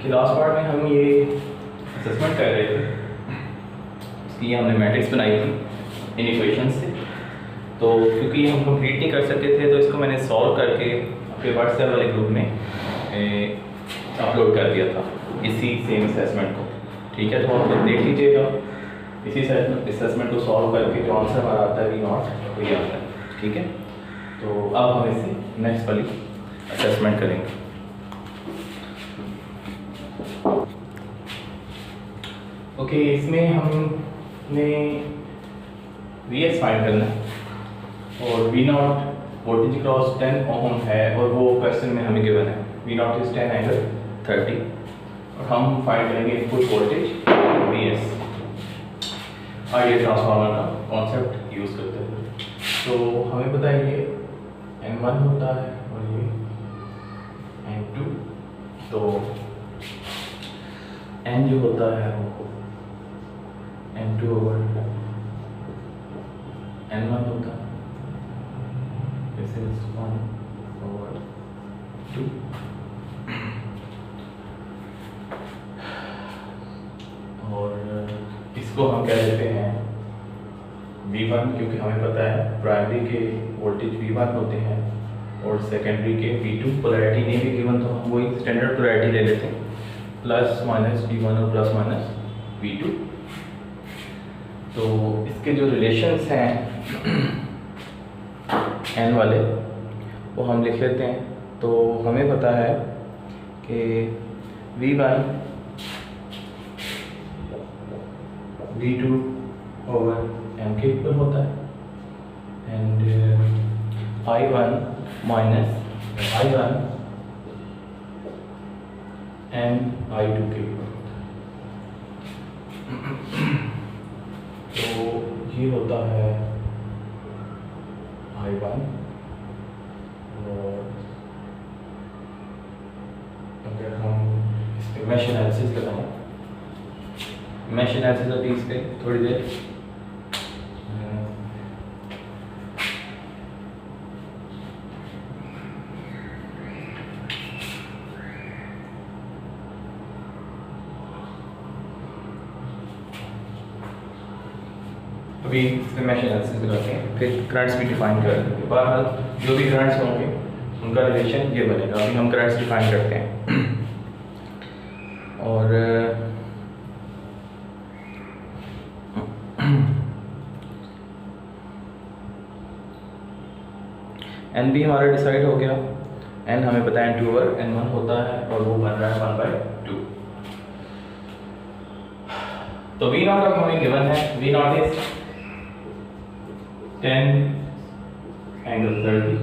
कि last part में हम ये असेसमेंट कर रहे थे, इसकी हमने मैट्रिक्स बनाई थी इन इक्वेशन से। तो क्योंकि हम कंप्लीट नहीं कर सकते थे तो इसको मैंने सॉल्व करके अपने व्हाट्सएप वाले ग्रुप में अपलोड कर दिया था, इसी सेम असेसमेंट को। ठीक है, तो आप लोग देख लीजिएगा, इसी असेसमेंट को सॉल्व करके जो आंसर हमारा आता है वी नॉट वही आता है। ठीक है, तो अब हम इसे नेक्स्ट वाली असेसमेंट करेंगे। ओके, इसमें हमने वी एस फाइंड करना है और वी नॉट वोल्टेज क्रॉस 10 ओम है और वो क्वेश्चन में हमें गिवन है वी नॉट इज 10 एंगल 30 और हम फाइंड करेंगे input voltage V S ideal transformer का कॉन्सेप्ट यूज़ करते हुए। तो हमें पता है ये N1 होता है और ये N2, तो N जो होता है वो N2 ओवर N1 होता है, दिस इज 1 ओवर 2। और इसको हम कह देते हैं V1, क्योंकि हमें पता है प्राइमरी के वोल्टेज V1 होते हैं और सेकेंडरी के V2। पोलैरिटी नहीं भी गिवन तो हम वही स्टैंडर्ड पोलैरिटी ले लेते हैं, प्लस माइनस V1 और प्लस माइनस V2। तो इसके जो रिलेशंस हैं N वाले वो हम लिख लेते हैं। तो हमें पता है कि V1 V2 ओवर M के इक्वल होता है and I1 minus I1 and I2 के इक्वल होता है। तो ये होता है I1 और अगर हम इस पर मैश एनालिसिस लगाएं, मैश एनालिसिस अभी इस पर थोड़ी देर अभी इसमें मैश एनालिसिस लगाते हैं, फिर करंट्स भी डिफाइन करेंगे। बहरहाल जो भी करंट्स होंगे उनका रिलेशन ये बनेगा। अभी हम करंट्स डिफाइन करते हैं और एन भी हमारा डिसाइड हो गया। एन हमें पता है N2 ओवर N1 होता है और वो बन रहा है 1/2। तो V नॉट अब हमें गिवन है, V नॉट इज 10 एंगल 30।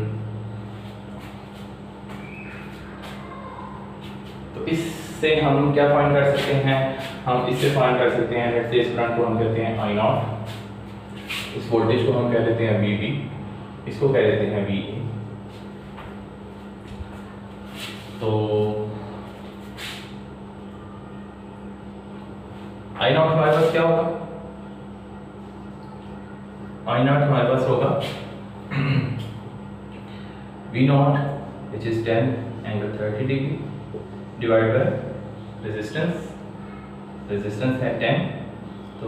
तो इससे हम क्या फाइंड कर सकते हैं, हम इससे फाइंड कर सकते हैं लेट्स से इस करंट को हम कहते हैं I नॉट, इस वोल्टेज को हम कह देते हैं VB, इसको कह देते हैं VA। तो I नॉट हमारे पास क्या होगा, I नॉट हमारे पास होगा V not which is 10 angle 30 degree divide by resistance, resistance है 10। तो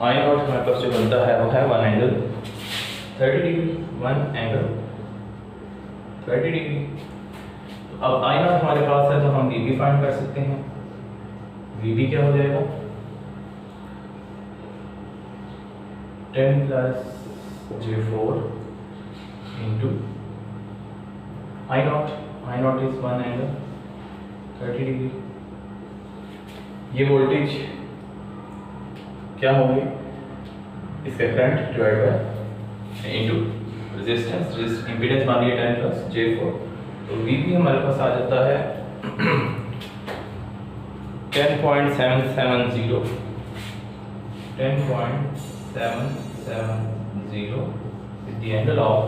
I नॉट हमारे पास जो बनता है वो है 1 एंगल 30 डिग्री, 1 एंगल 30 डिग्री। तो अब I नॉट हमारे पास है तो हम VB फाइंड कर सकते हैं। VB क्या हो जाएगा, 10 plus J4 into I not is 1 angle 30 degree. ये वोल्टेज क्या होगी, इसका current divide by into resistance, impedance मान लिया 10 प्लस J4। तो VB हमारे पास आ जाता है 10.770 with the angle of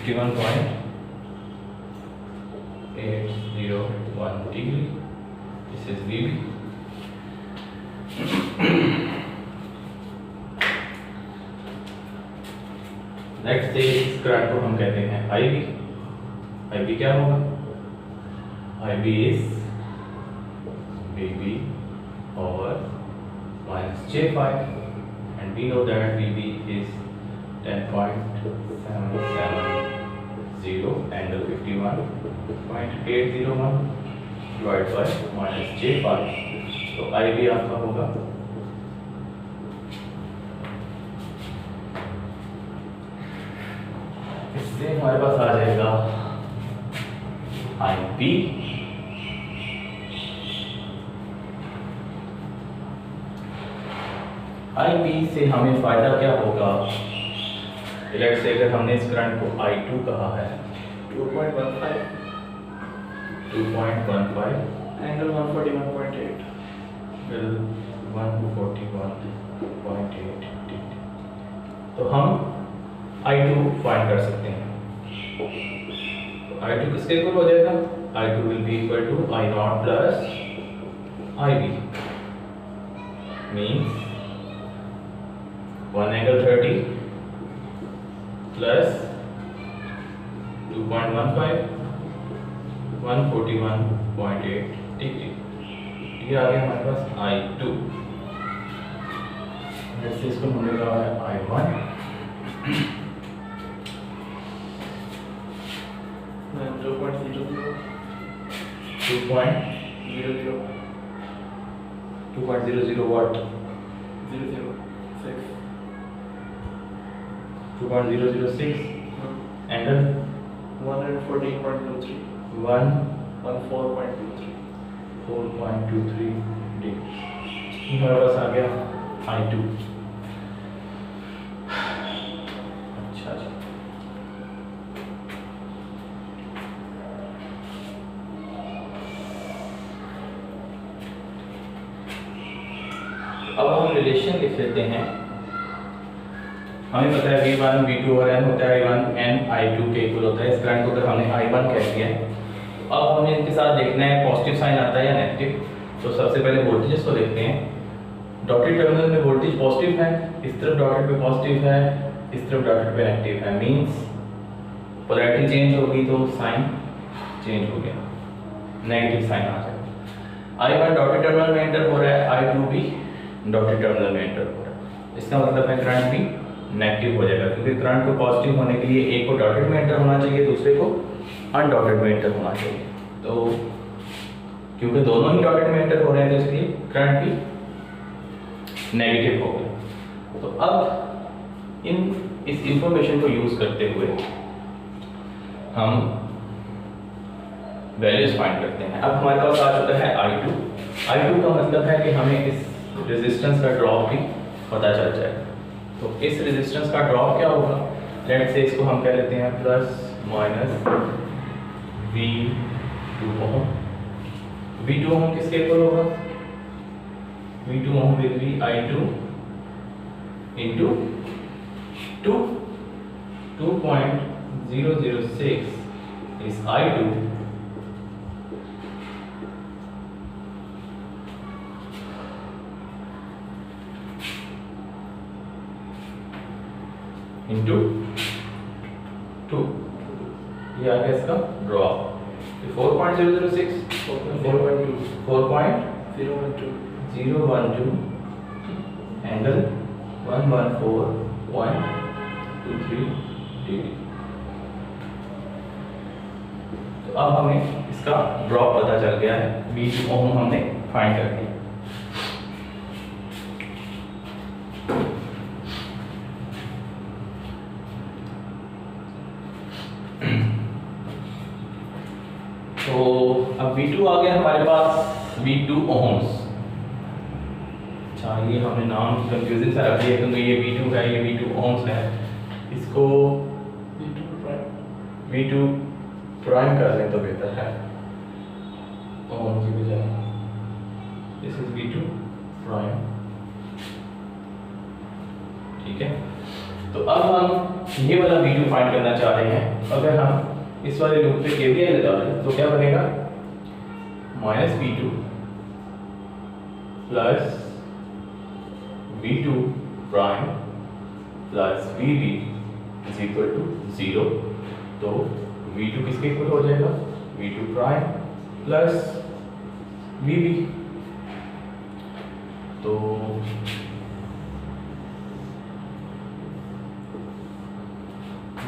51.801 degree. This is VB. Next से इस करंट को हम कहते हैं IB। IB क्या होगा, IB is VB or minus J5, and we know that VB is 10.770 angle 51.801 divided by minus J5, तो IB आपका होगा इससे हमारे पास आ जाएगा IB से हमें फायदा क्या होगा? लेट्स से अगर हमने इस करंट को I2 कहा है 2.15 एंगल 141.8 तो हम I2 फाइंड कर सकते हैं। तो I2 किसके इक्वल हो जाएगा? I2 will be equal to I0 plus IB, means 1 angle 30 plus 2.15 141.8 degree. ये आ गया हमारे पास I2। जैसे इसको हमने कहा है I1 2.00 what? 2.006 angle 114.23 4.23 degree. हमारे पास आ गया I2। अच्छा जी, अब हम रिलेशन लिख लेते हैं। हमें पता है V1 V2 और N होता है I1 N I2 के इक्वल होता है। इस करंट को अगर हमने I1 कह दिया है, तो अब हमें इनके साथ देखना है पॉजिटिव साइन आता है या नेगेटिव। तो सबसे पहले वोल्टेजेस को देखते हैं। डॉटेड टर्मिनल में वोल्टेज पॉजिटिव है, इस तरफ डॉटेड पे पॉजिटिव है, इस तरफ डॉटेड पे नेगेटिव है, मींस पोलैरिटी चेंज होगी तो साइन चेंज हो गया, नेगेटिव साइन आ जाएगा। I1 डॉटेड टर्मिनल में एंटर हो रहा है, I2 भी डॉटेड टर्मिनल में एंटर हो रहा है। इसका मतलब है करंट भी नेगेटिव हो जाएगा, क्योंकि करंट को पॉजिटिव होने के लिए एक को डॉटेड में एंटर होना चाहिए, दूसरे को अनडॉटेड में एंटर होना चाहिए। तो क्योंकि दोनों ही डॉटेड में एंटर हो रहे हैं, तो इसलिए करंट भी नेगेटिव हो गया। तो अब इस इंफॉर्मेशन को यूज करते हुए हम वैल्यूज फाइंड करते हैं। अब हमारे पास आ चुका है I2 का मतलब है कि हमें इस रेजिस्टेंस का ड्रॉप भी पता चल जाएगा। तो इस रेजिस्टेंस का ड्रॉप क्या होगा? लेट्स से इसको हम कह लेते हैं प्लस माइनस V2 ओम। V2 ओम किसके इक्वल होगा? V2 ohm will be I2 into 2.006 is I2 into 2। ये आ गया इसका ड्रॉप। 4.006 4.012 angle 114.23 degree. तो अब हमें इसका ड्रॉप पता चल गया है, V2 ओम हमने फाइंड कर दिया। तो अब V2 आ गया हमारे पास, V2 ओम्स। अच्छा, ये हमने नाम कंफ्यूजिंग सा रख दिया क्योंकि ये V2 है, ये V2 ओम्स है। इसको V2 प्राइम कर लें तो बेहतर है ओम की बजाय। दिस इज V2 प्राइम, ठीक है। तो अब हम ये वाला V2 फाइंड करना चाह रहे हैं। अगर हम इस वाले लूप पे KVL लगा दें तो क्या बनेगा? Minus V2 plus V2 prime plus VB is equal to 0। तो V2 किसके इक्वल हो जाएगा? V2 prime plus VB। तो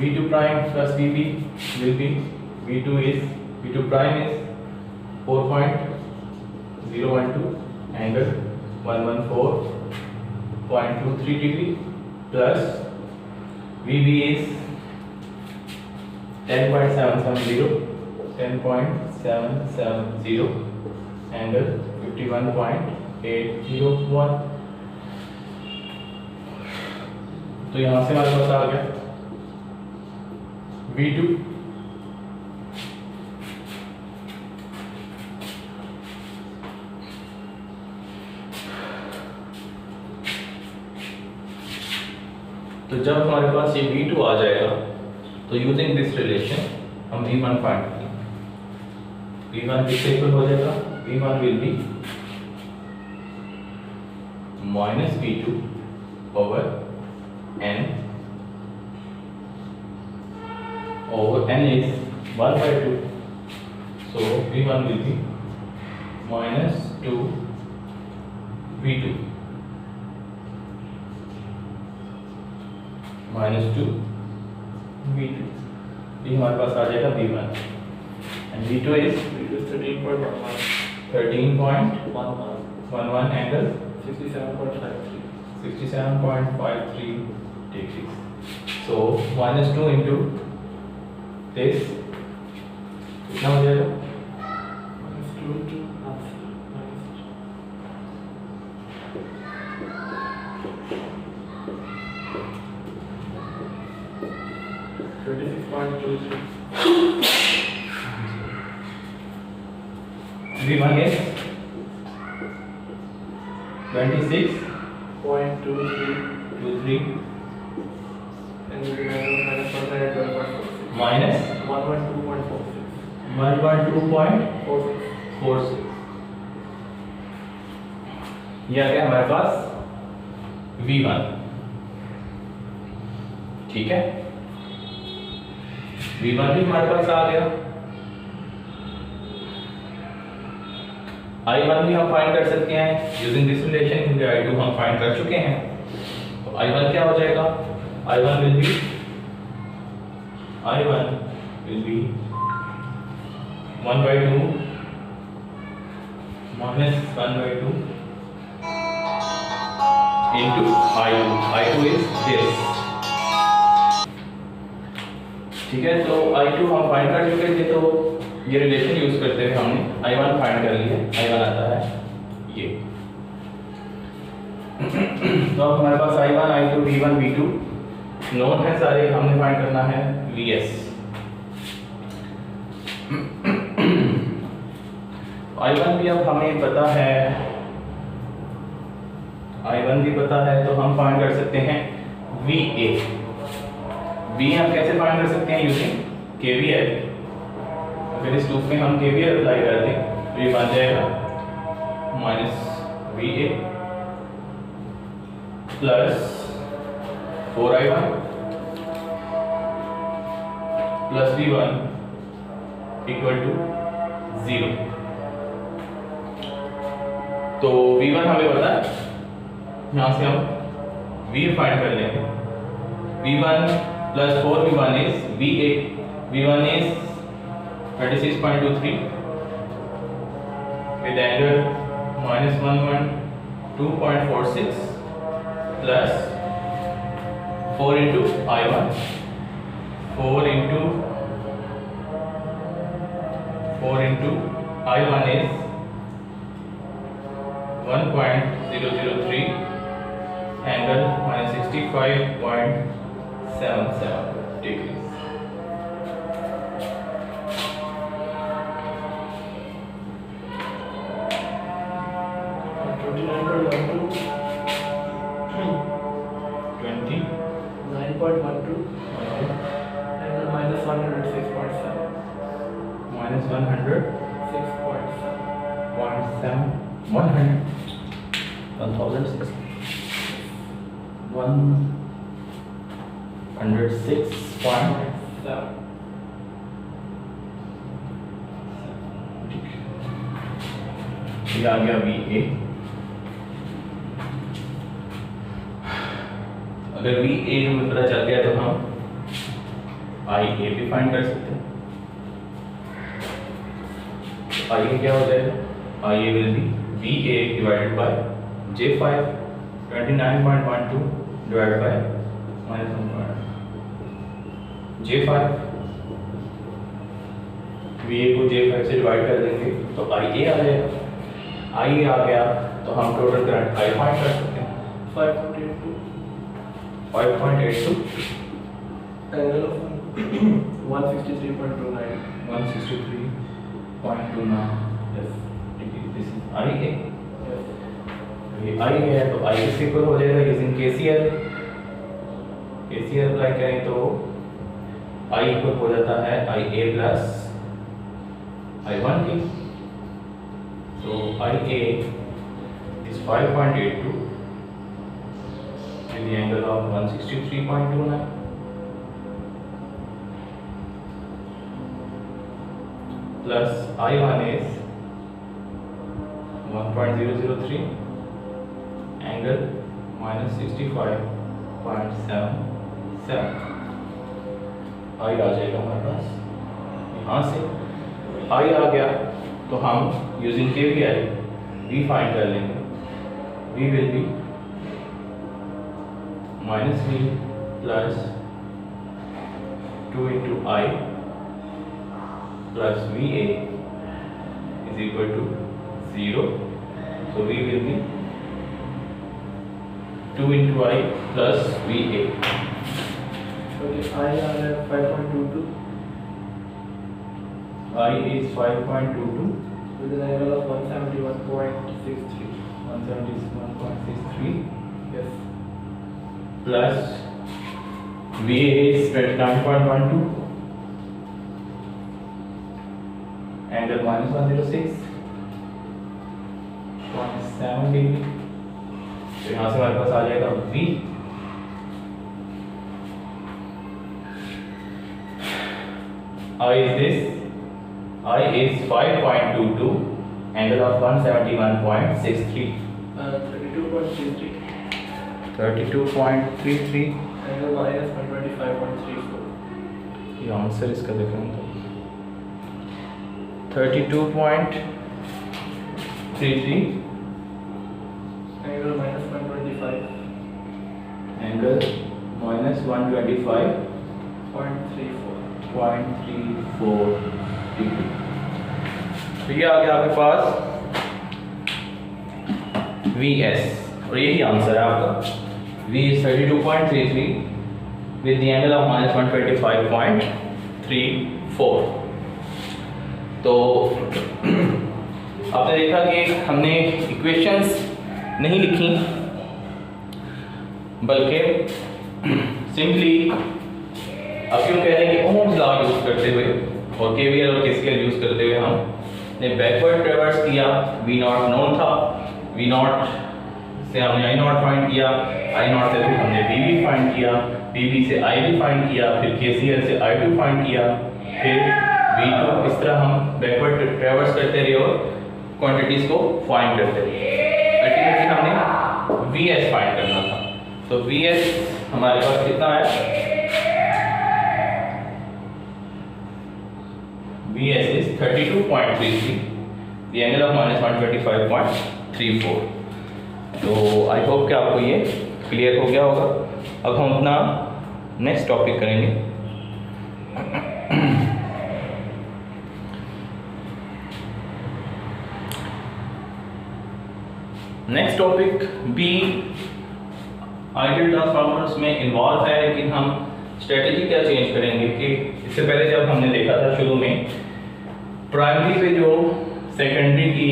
V2 prime plus VB will be V2 prime is 4.012 angle 114.23 degree plus VB is 10.770 angle 51.801। तो यहाँ से हमारे पास आ गया V2 तो जब हमारे पास ये V2 आ जाएगा तो यूजिंग दिस रिलेशन हम V1 फाइंड करेंगे। V1 किससे इक्वल हो जाएगा? V1 will be minus V2 over N over N is 1/2, so V1 will be minus 2 V2 minus 2 V2, ये हमारे पास आ जाएगा V1 and V2 is 13.11 angle 67.53 degrees. So minus 2 into this कितना हो जाएगा? V1 is 26.23 minus 112.46। ये आ गया हमारे पास V1, ठीक है। V1 भी हमारे पास आ गया। I1 भी हम फाइंड कर सकते हैं यूजिंग दिस रिलेशन, क्योंकि I2 हम फाइंड कर चुके हैं। तो I1 क्या हो जाएगा? I1 will be 1/2 minus 1/2 into I2 is this, ठीक है। तो I2 हम फाइंड कर चुके थे, तो ये रिलेशन यूज करते हुए हमने I1 फाइंड कर लिया। I1 आता है ये। तो अब हमारे पास I1, I2, V1, V2 known है सारे, हमने फाइंड करना है Vs। I1 भी अब हमें पता है, I1 भी पता है, तो हम फाइंड कर सकते हैं VA। V हम कैसे फाइंड कर सकते हैं? Using KVL। अगर इस लूप में हम KVL अप्लाई कर दें तो ये बन जाएगा minus VA plus 4I1 plus V1 equal to 0। तो V1 हमें पता है, यहाँ से हम V फाइंड कर लेंगे। V1 plus 4V1 is VA। V1 is 26.23 with angle minus 112.46 plus 4 into I1, 4 into I1 is 1.003 angle minus 65.77 degrees. minus 106.7 minus 100 6.7 106.7 ये आ गया VA। अगर वी ए हमें पता चल गया तो हम आई ए भी फाइंड कर सकते हैं। आई ए क्या हो जाएगा, I A will be V A divided by J5 29.12 divided by -1 J5 V A को J5 से डिवाइड कर देंगे तो आई ए आ जाएगा। आई ए आ गया तो हम टोटल करंट आई फाइंड कर सकते हैं 5.82 5.82 angle of 163.29. 163.29 Yes. This is I A. Yes. ये आई है तो आई इज इक्वल हो जाएगा यूजिंग केसीएल। केसीएल अप्लाई करें तो आई इक्वल हो जाता है आई ए प्लस आई वन के। तो आई ए is 5.82 with the angle of 163.29 plus I1 is 1.003 angle -65.77 आई आ जाएगा हमारे पास। यहाँ से आई आ गया तो हम यूजिंग KVL वी फाइंड कर लेंगे। We will be -v plus 2 into I plus VA is equal to 0. So V will be 2 into I plus VA. So the I are at 5.22 I is 5.22 with an angle of 171.63. 171.63 Yes. plus VA is 29.12 angle -106.7 degree। तो यहाँ से हमारे पास आ जाएगा V I is this I is 5.22 angle of 171.63 32.33 32.33 angle minus 125.34. ये answer इसका देखना था 32.33 angle minus 125.34. Angle -125.34 degree. तो ये आ गया आपके पास VS और यही आंसर है आपका। V is 32.33 with the angle of -125.34। तो आपने देखा कि हमने इक्वेशंस नहीं लिखी बल्कि सिंपली अब क्यों कह रहे हैं कि ओम्स लॉ यूज करते हुए और केवीएल और केसीएल यूज करते हुए हमने बैकवर्ड ट्रेवर्स किया। वी नॉट नोन था, वी नॉट से हमने आई नॉट फाइंड किया, आई नॉट से फिर हमने वी बी फाइंड किया, वी बी से आई बी फाइंड किया, फिर केसीएल से आई टू फाइंड किया, फिर वी टू। इस तरह हम बैकवर्ड ट्रेवर्स करते रहे और क्वांटिटीज को फाइंड करते रहे। अल्टीमेटली हमने वी एस फाइंड करना था। तो वी एस हमारे पास कितना है, V S is 32.33 the angle of -125.34। तो आई होप कि आपको ये क्लियर हो गया होगा। अब हम अपना नेक्स्ट टॉपिक करेंगे। नेक्स्ट टॉपिक भी आइडियल ट्रांसफार्मर्स में इन्वॉल्व है, लेकिन हम स्ट्रेटजी क्या चेंज करेंगे कि इससे पहले जब हमने देखा था शुरू में प्राइमरी पे जो सेकेंडरी की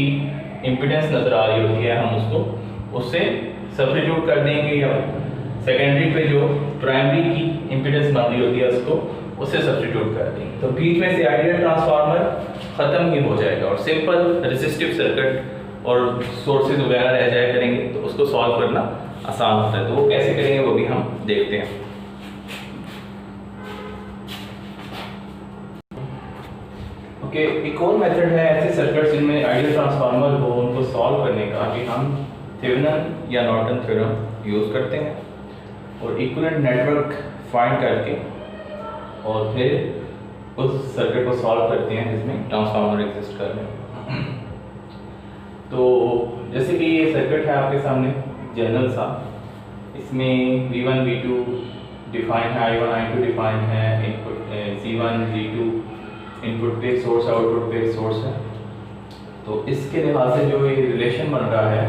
इम्पीडेंस नज़र आ रही होती है हम उससे सब्स्टिट्यूट कर देंगे, या सेकेंडरी पे जो प्राइमरी की इम्पीडेंस बन रही होती है उससे सब्स्टिट्यूट कर देंगे। तो बीच में से आइडियल ट्रांसफार्मर ख़त्म ही हो जाएगा और सिंपल रेजिस्टिव सर्किट और सोर्सेज वगैरह रह जाया करेंगे। तो उसको सॉल्व करना आसान होता है। तो वो कैसे करेंगे वो भी हम देखते हैं। ओके, एक और मेथड है ऐसे सर्किट्स जिनमें आइडियल ट्रांसफार्मर हो उनको सॉल्व करने का कि हम थेवेनिन या नॉर्टन थ्योरम यूज़ करते हैं। और इक्विवेलेंट नेटवर्क फाइंड करके और फिर उस सर्किट को सॉल्व करते हैं जिसमें ट्रांसफार्मर एग्जिस्ट कर रहे हैं। तो जैसे कि ये सर्किट है आपके सामने जनरल सा, इसमें V1 V2 डिफाइन है, I1 I2 डिफाइन है, इनपुट C1 C2 इनपुट पे सोर्स आउटपुट पे सोर्स है। तो इसके लिहाज से जो ये रिलेशन बन रहा है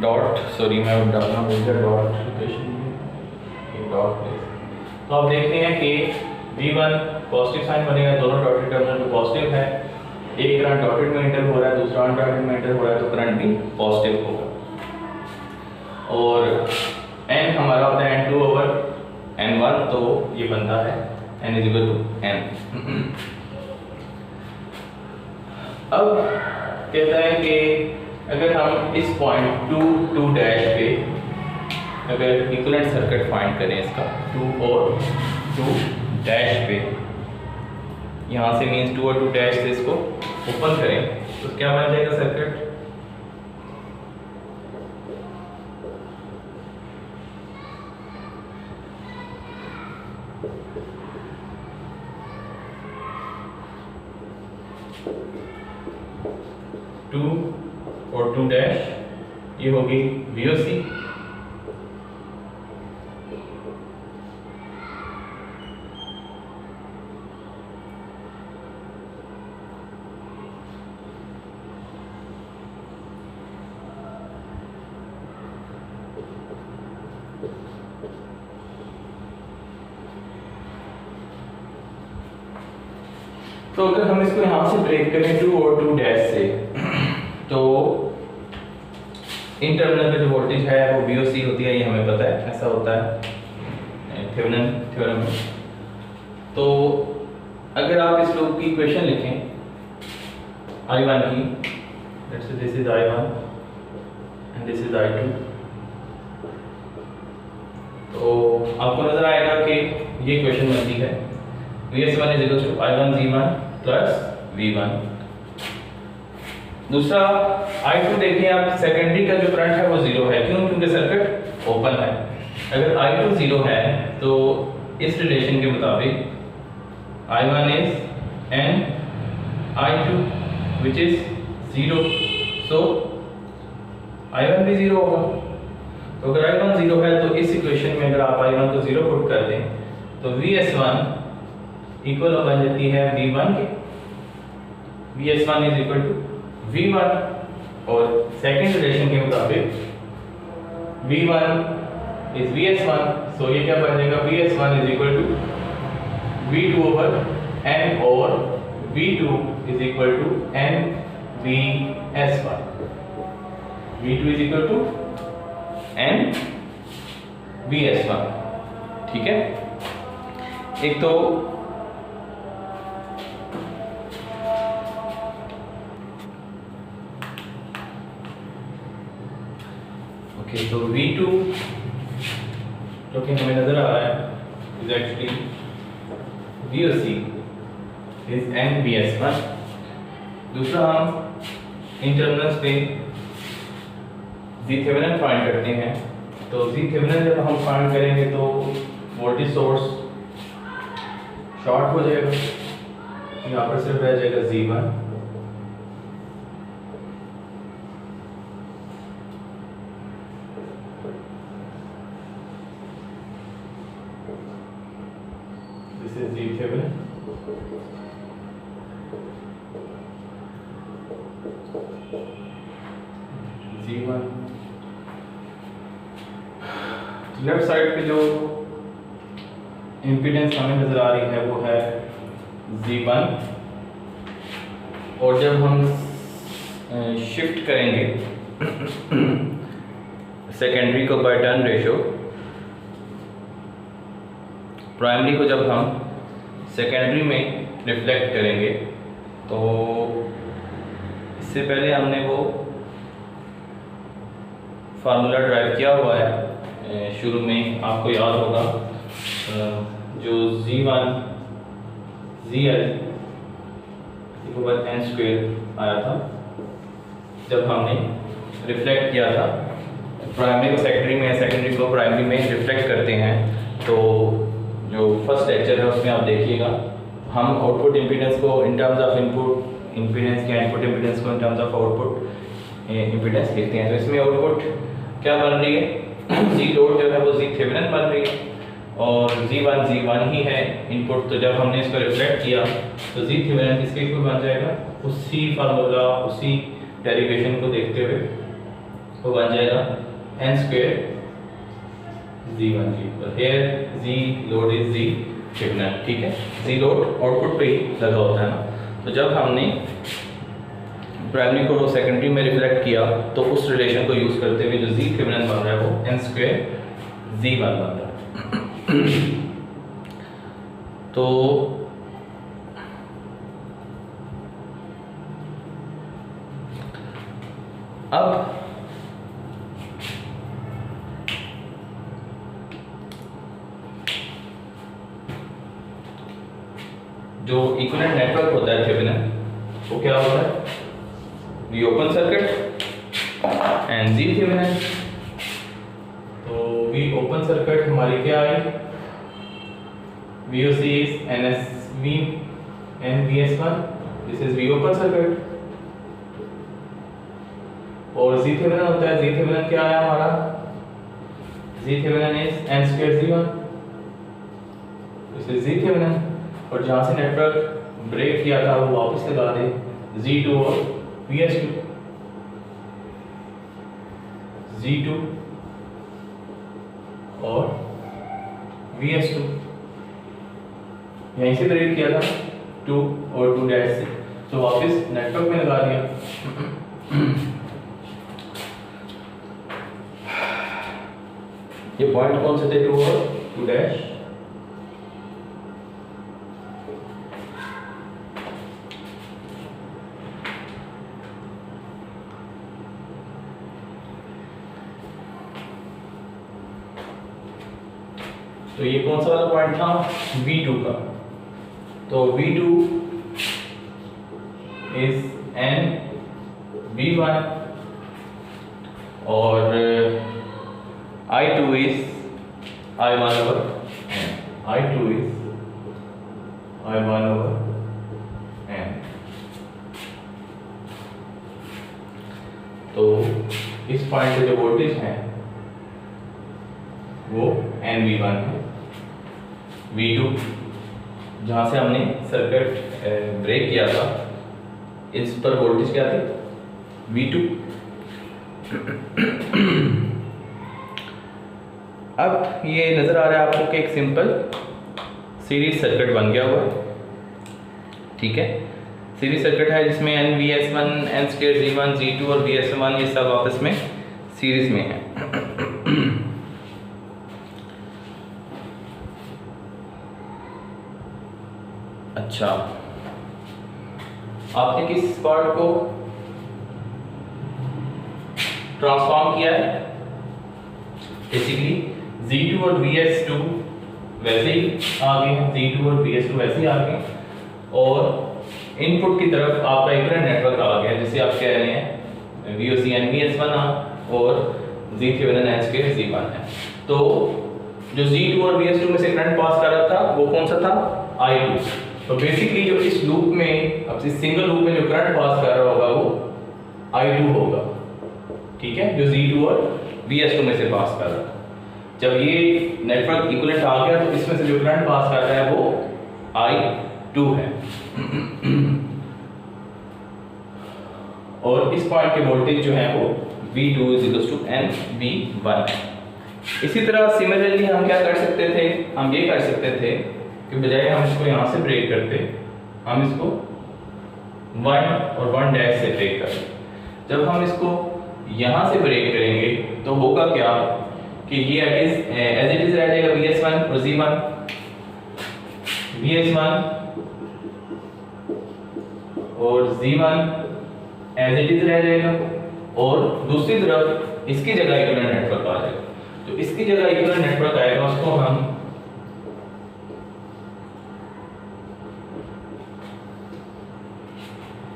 डॉट, सॉरी मैं डालना भूल गया डॉट लोकेशन में, डॉट प्लेस। तो आप देखते हैं कि V1 पॉजिटिव साइन बनेगा, दोनों डॉटेड टर्मिनल पे पॉजिटिव है, एक करंट डॉटेड में एंटर हो रहा है, दूसरा अनडॉटेड में एंटर हो रहा है, तो करंट भी पॉजिटिव होगा। और n हमारा होता है n2 ओवर n1, तो ये बनता है n = n। अब कहता है कि अगर हम इस पॉइंट 2 डैश पे अगर इक्विवेलेंट सर्किट फाइंड करें इसका 2 और 2 डैश पे, यहाँ से मीन्स 2 और 2 डैश से इसको ओपन करें तो क्या बन जाएगा सर्किट? टू और 2 डैश ये होगी VOC, तो अगर हम इसको यहाँ से ब्रेक करें 2 और 2 डैश से, तो इन टर्मिनल पे जो वोल्टेज है वो VOC होती है, ये हमें पता है, ऐसा होता है थेवेनिन थ्योरम में। तो अगर आप इस लूप की इक्वेशन लिखें I1 की, let's say this is I1 and this is I2, तो आपको नजर आएगा कि ये इक्वेशन बनती है VS1 = I1 Z1 plus V1। दूसरा I2 देखिए आप, सेकेंडरी का जो करंट है वो 0 है, क्यों? क्योंकि सर्किट ओपन है। अगर I2 0 है तो इस रिलेशन के मुताबिक I1 is n I2 which is 0, so I1 भी 0 होगा। तो अगर I1 0 है तो इस इक्वेशन में अगर आप I1 को 0 पुट कर दें तो VS1 इक्वल बन जाती है V1 के, VS1 = V1, और सेकेंड रिलेशन के मुताबिक V1 is VS1, सो ये क्या बन जाएगा? VS1 = V2 ओवर n और V2 = n VS1, V2 = n VS1। ठीक है, एक तो तो V2 जो कि हमें नजर आ रहा है is actually VOC is n VS1। दूसरा हम इन टर्मिनल्स पे Z थेवेनिन फाइंड करते हैं, तो Z थेवेनिन जब हम फाइंड करेंगे तो वोल्टेज सोर्स शॉर्ट हो जाएगा, यहाँ पर सिर्फ रह जाएगा Z1, this is Z Thevenin, Z1। Left side पे जो इम्पीडेंस हमें नजर आ रही है वो है Z1, और जब हम शिफ्ट करेंगे सेकेंडरी को बाय टर्न रेशो, प्राइमरी को जब हम सेकेंडरी में रिफ्लेक्ट करेंगे, तो इससे पहले हमने वो फार्मूला ड्राइव किया हुआ है शुरू में, आपको याद होगा, जो Z1 ZL n² आया था जब हमने रिफ्लेक्ट किया था प्राइमरी को सेकेंडरी में, सेकेंडरी को प्राइमरी में रिफ्लेक्ट करते हैं। तो जो फर्स्ट लेक्चर है उसमें आप देखिएगा, हम आउटपुट इम्पीडेंस को in terms of input impedance या इनपुट इम्पीडेंस को in terms of output impedance लिखते हैं। तो इसमें आउटपुट क्या बन रही है, जी लोड जो है वो जी थेवेनिन बन रही है और जी1 ही है इनपुट। तो जब हमने इसको रिफ्लेक्ट किया तो जी थेवेनिन किसके इक्वल बन जाएगा, उसी फार्मूला उसी डेरिवेशन को देखते हुए वो बन जाएगा n² जी1 equal here Z load is Z Thevenin. ठीक है, जी लोड आउटपुट पे ही लगा होता है ना। तो जब हमने प्राइमरी को सेकेंडरी में रिफ्लेक्ट किया तो उस रिलेशन को यूज करते हुए जो जी थेवेनिन बन रहा है वो n² जी1 बन रहा है। तो अब जो इक्विवेलेंट नेटवर्क होता है थेवेनिन वो क्या होता है, V open circuit and Z Thevenin. तो वी ओपन सर्किट हमारी क्या आई, VOC is NSV and VS1, this is V open circuit। और Z थेवेनिन होता है, Z थेवेनिन क्या आया हमारा, Z Thevenin is n² Z1, this is Z Thevenin. और जहाँ से नेटवर्क ब्रेक किया था वो वापस लगा दे Z2 और VS2, Z2 और VS2 यहीं से ब्रेक किया था 2 और 2 डैश से, तो वापस नेटवर्क में लगा दिया। ये पॉइंट कौन से थे, 2 और 2 डैश। तो ये कौन सा वाला पॉइंट था, V2 का। तो V2 is n V1 और I2 is I1 over n, I2 is I1 over n। तो इस पॉइंट पे जो वोल्टेज है वो nV1 है। V2 जहाँ से हमने सर्किट ब्रेक किया था इस पर वोल्टेज क्या थे, V2। अब ये नज़र आ रहा है आपको कि एक सिंपल सीरीज सर्किट बन गया हुआ है। ठीक है, सीरीज सर्किट है जिसमें nVS1 n² Z1 Z2 और VS1 ये सब आपस में सीरीज में है। अच्छा, आपने किस पार्ट को ट्रांसफॉर्म किया है, बेसिकली Z2 और VS2 वैसे ही आ गए हैं, Z2 और VS2 वैसे ही आ गए हैं, और इनपुट की तरफ आपका इक्विवेलेंट नेटवर्क आ गया जिसे आप कह रहे हैं VOC NVS1 और Z थेवेनिन n² Z1 है। तो जो Z2 और VS2 में से करंट पास कर रहा था वो कौन सा था, I2। तो बेसिकली जो इस लूप में, अब इस सिंगल लूप में जो करंट पास कर रहा होगा वो I2 होगा। ठीक है, जो Z2 और VS2 में से पास कर रहा था। जब ये नेटवर्क इक्विवेलेंट आ गया तो इसमें से जो करंट पास कर रहा है वो I2 है। और इस पॉइंट के वोल्टेज जो है वो V2 nV1 है। इसी तरह सिमिलरली हम क्या कर सकते थे, हम ये कर सकते थे कि बजाय हम इसको यहाँ से ब्रेक करते, हम इसको 1 और 1 डैश से ब्रेक करते। जब हम इसको यहाँ से ब्रेक करेंगे तो होगा क्या कि ये एज इट इज रह जाएगा VS1 और Z1, VS1 और Z1 एज इट इज रह जाएगा, और दूसरी तरफ इसकी जगह इक्विवेलेंट नेटवर्क आ जाएगा। तो इसकी जगह इक्विवेलेंट नेटवर्क आएगा, उसको हम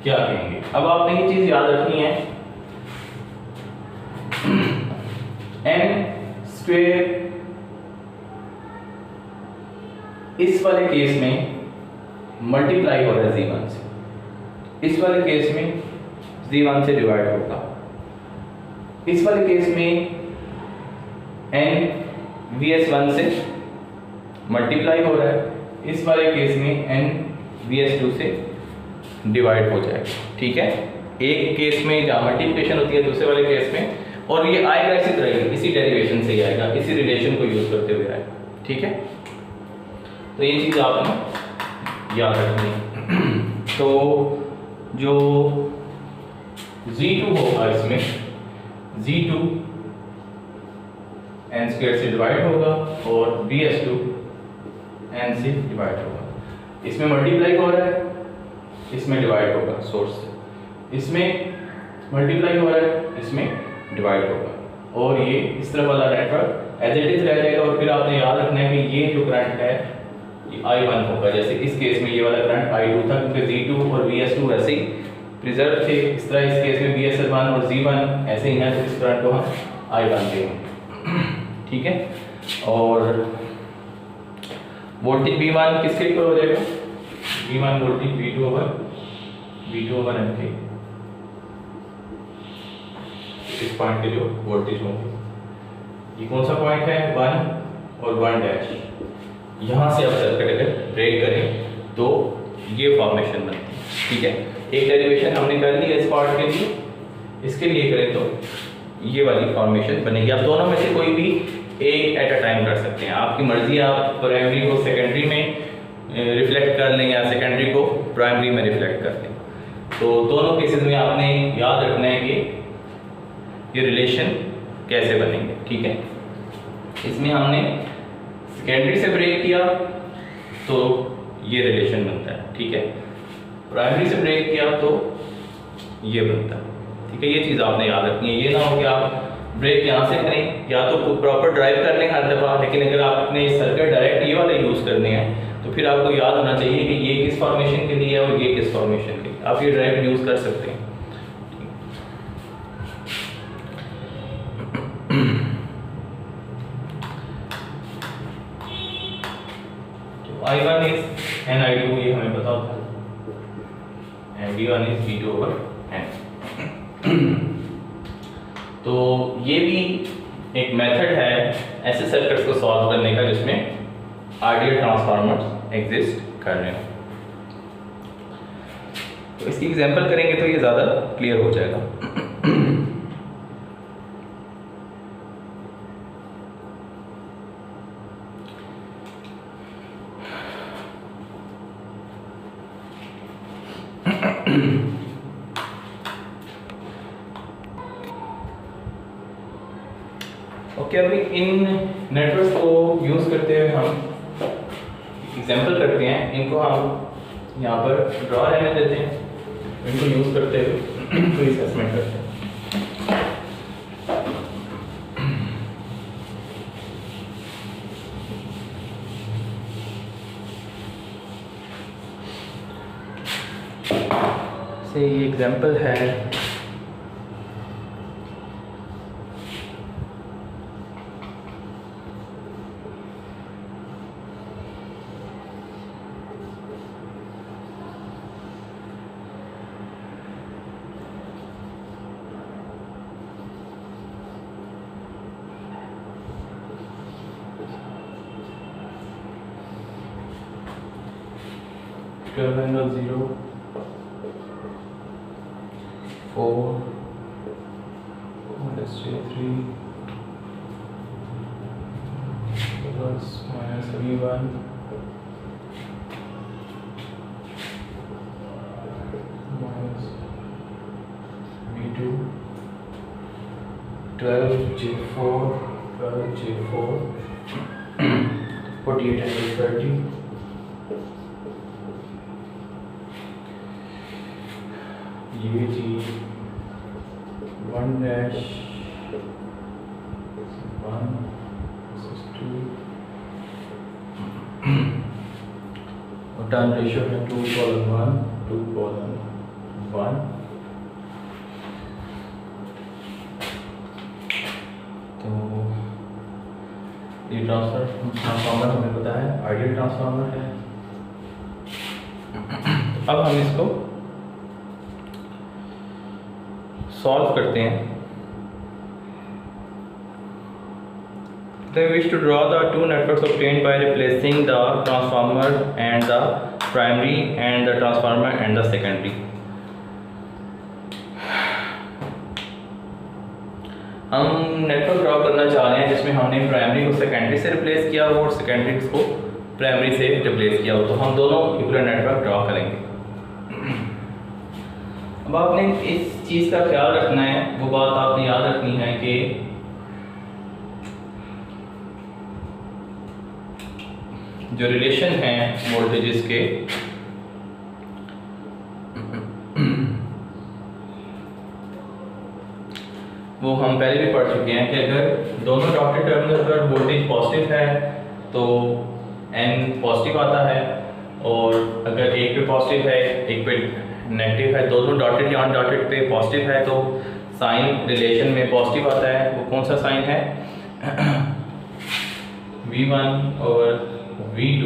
क्या कहेंगे। अब आपने ये चीज याद रखनी है एन स्क्वेयर इस वाले केस में मल्टीप्लाई हो रहा है Z1 से, इस वाले केस में Z1 से डिवाइड होगा, इस वाले केस में n VS1 से मल्टीप्लाई हो रहा है, इस वाले केस में n VS2 से डिवाइड हो जाएगा। ठीक है, एक केस में जहाँ मल्टीप्लिकेशन होती है, दूसरे वाले केस में, और ये आएगा इसी तरह, इसी डेरिवेशन से ही आएगा, इसी रिलेशन को यूज करते हुए आएगा। ठीक है, तो ये चीज़ आपने याद रखनी है। तो जो Z2 होगा इसमें, Z2 n स्क्वायर से डिवाइड होगा और VS2 n से डिवाइड होगा। इसमें मल्टीप्लाई हो रहा है, इसमें डिवाइड होगा सोर्स से, इसमें मल्टीप्लाई हो रहा है, इसमें डिवाइड होगा, और ये इस तरह वाला नेटवर्क एज इट इज रह जाएगा। और फिर आपने याद रखना है कि ये जो करंट है ये I1 होगा, जैसे इस केस में ये वाला करंट I2 था, क्योंकि Z2 और VS2 वैसे ही प्रिजर्व थे, इस तरह इस केस में VS1 और Z1 ऐसे ही हैं, तो इस करंट को हम I1 देंगे। ठीक है, और वोल्टेज V1 किसके इक्वल हो जाएगा? V1 voltage V2 over M के, इस पॉइंट के जो वोल्टेज होंगे, ये कौन सा पॉइंट है? 1 और 1 डैश। यहाँ से आप सर्किट अगर ब्रेक करें तो ये फॉर्मेशन बनती है। ठीक है, एक डेरिवेशन हमने कर ली है इस पार्ट के लिए, इसके लिए करें तो ये वाली फॉर्मेशन बनेगी। आप दोनों में से कोई भी एक एट अ टाइम कर सकते हैं, आपकी मर्जी। आप प्राइमरी को सेकेंडरी में रिफ्लेक्ट कर लें या सेकेंडरी को प्राइमरी में रिफ्लेक्ट कर लें। तो दोनों केसेस में आपने याद रखना है कि ये रिलेशन कैसे बनेंगे। ठीक है, इसमें हमने सेकेंडरी से ब्रेक किया तो ये रिलेशन बनता है। ठीक है, प्राइमरी से ब्रेक किया तो ये बनता है। ठीक है, ये चीज़ आपने याद रखनी है। ये ना हो कि आप ब्रेक यहाँ से करें, या तो प्रॉपर ड्राइव कर लें हर दफ़ा, लेकिन अगर आपने सर्किट डायरेक्ट ये वाले यूज़ करने हैं तो फिर आपको याद होना चाहिए कि ये किस फॉर्मेशन के लिए है और ये किस फॉर्मेशन के लिए। आप ये डायरेक्ट यूज़ कर सकते हैं। I1 is n I2, ये हमें पता होता है, and V1 is V2 over n। तो ये भी एक मेथड है ऐसे सर्किट्स को सॉल्व करने का जिसमें आइडियल ट्रांसफार्मर्स एग्जिस्ट कर रहे हो। तो इसकी एग्जांपल करेंगे तो ये ज़्यादा क्लियर हो जाएगा। ओके, अभी इन नेटवर्क्स को यूज़ करते हुए हम एग्जांपल करते हैं। इनको हम यहाँ पर ड्रॉ रहने देते हैं, इनको यूज़ करते हुए कोई असेसमेंट करते हैं। से ये एग्जांपल है angle 0 4 minus J3 plus minus V1 minus V2 12J4 48 angle 30 ये चीज 1 dash 1 2 और टर्न रेशियो है 2:1 2:1। तो ये ट्रांसफार्मर हमें पता है आइडियल ट्रांसफार्मर है। अब हम इसको सॉल्व करते हैं। They wish to draw the two networks obtained by replacing the transformer and the primary and the transformer and the secondary. हम नेटवर्क ड्रॉ करना चाह रहे हैं जिसमें हमने प्राइमरी को सेकेंडरी से रिप्लेस किया हो और सेकेंडरी को प्राइमरी से रिप्लेस किया हो, तो हम दोनों इक्विवेलेंट नेटवर्क ड्रॉ करेंगे। अब आपने इस चीज़ का ख्याल रखना है, वो बात आपने याद रखनी है कि जो रिलेशन हैं वोल्टेजेस के वो हम पहले भी पढ़ चुके हैं कि अगर दोनों डॉटेड टर्मिनल पर वोल्टेज पॉजिटिव है तो n पॉजिटिव आता है, और अगर एक पे पॉजिटिव है एक पे नेगेटिव है, दोनों डॉटेड या अनडॉटेड पे पॉजिटिव है तो साइन रिलेशन में पॉजिटिव आता है। वो कौन सा साइन है? V1 और V2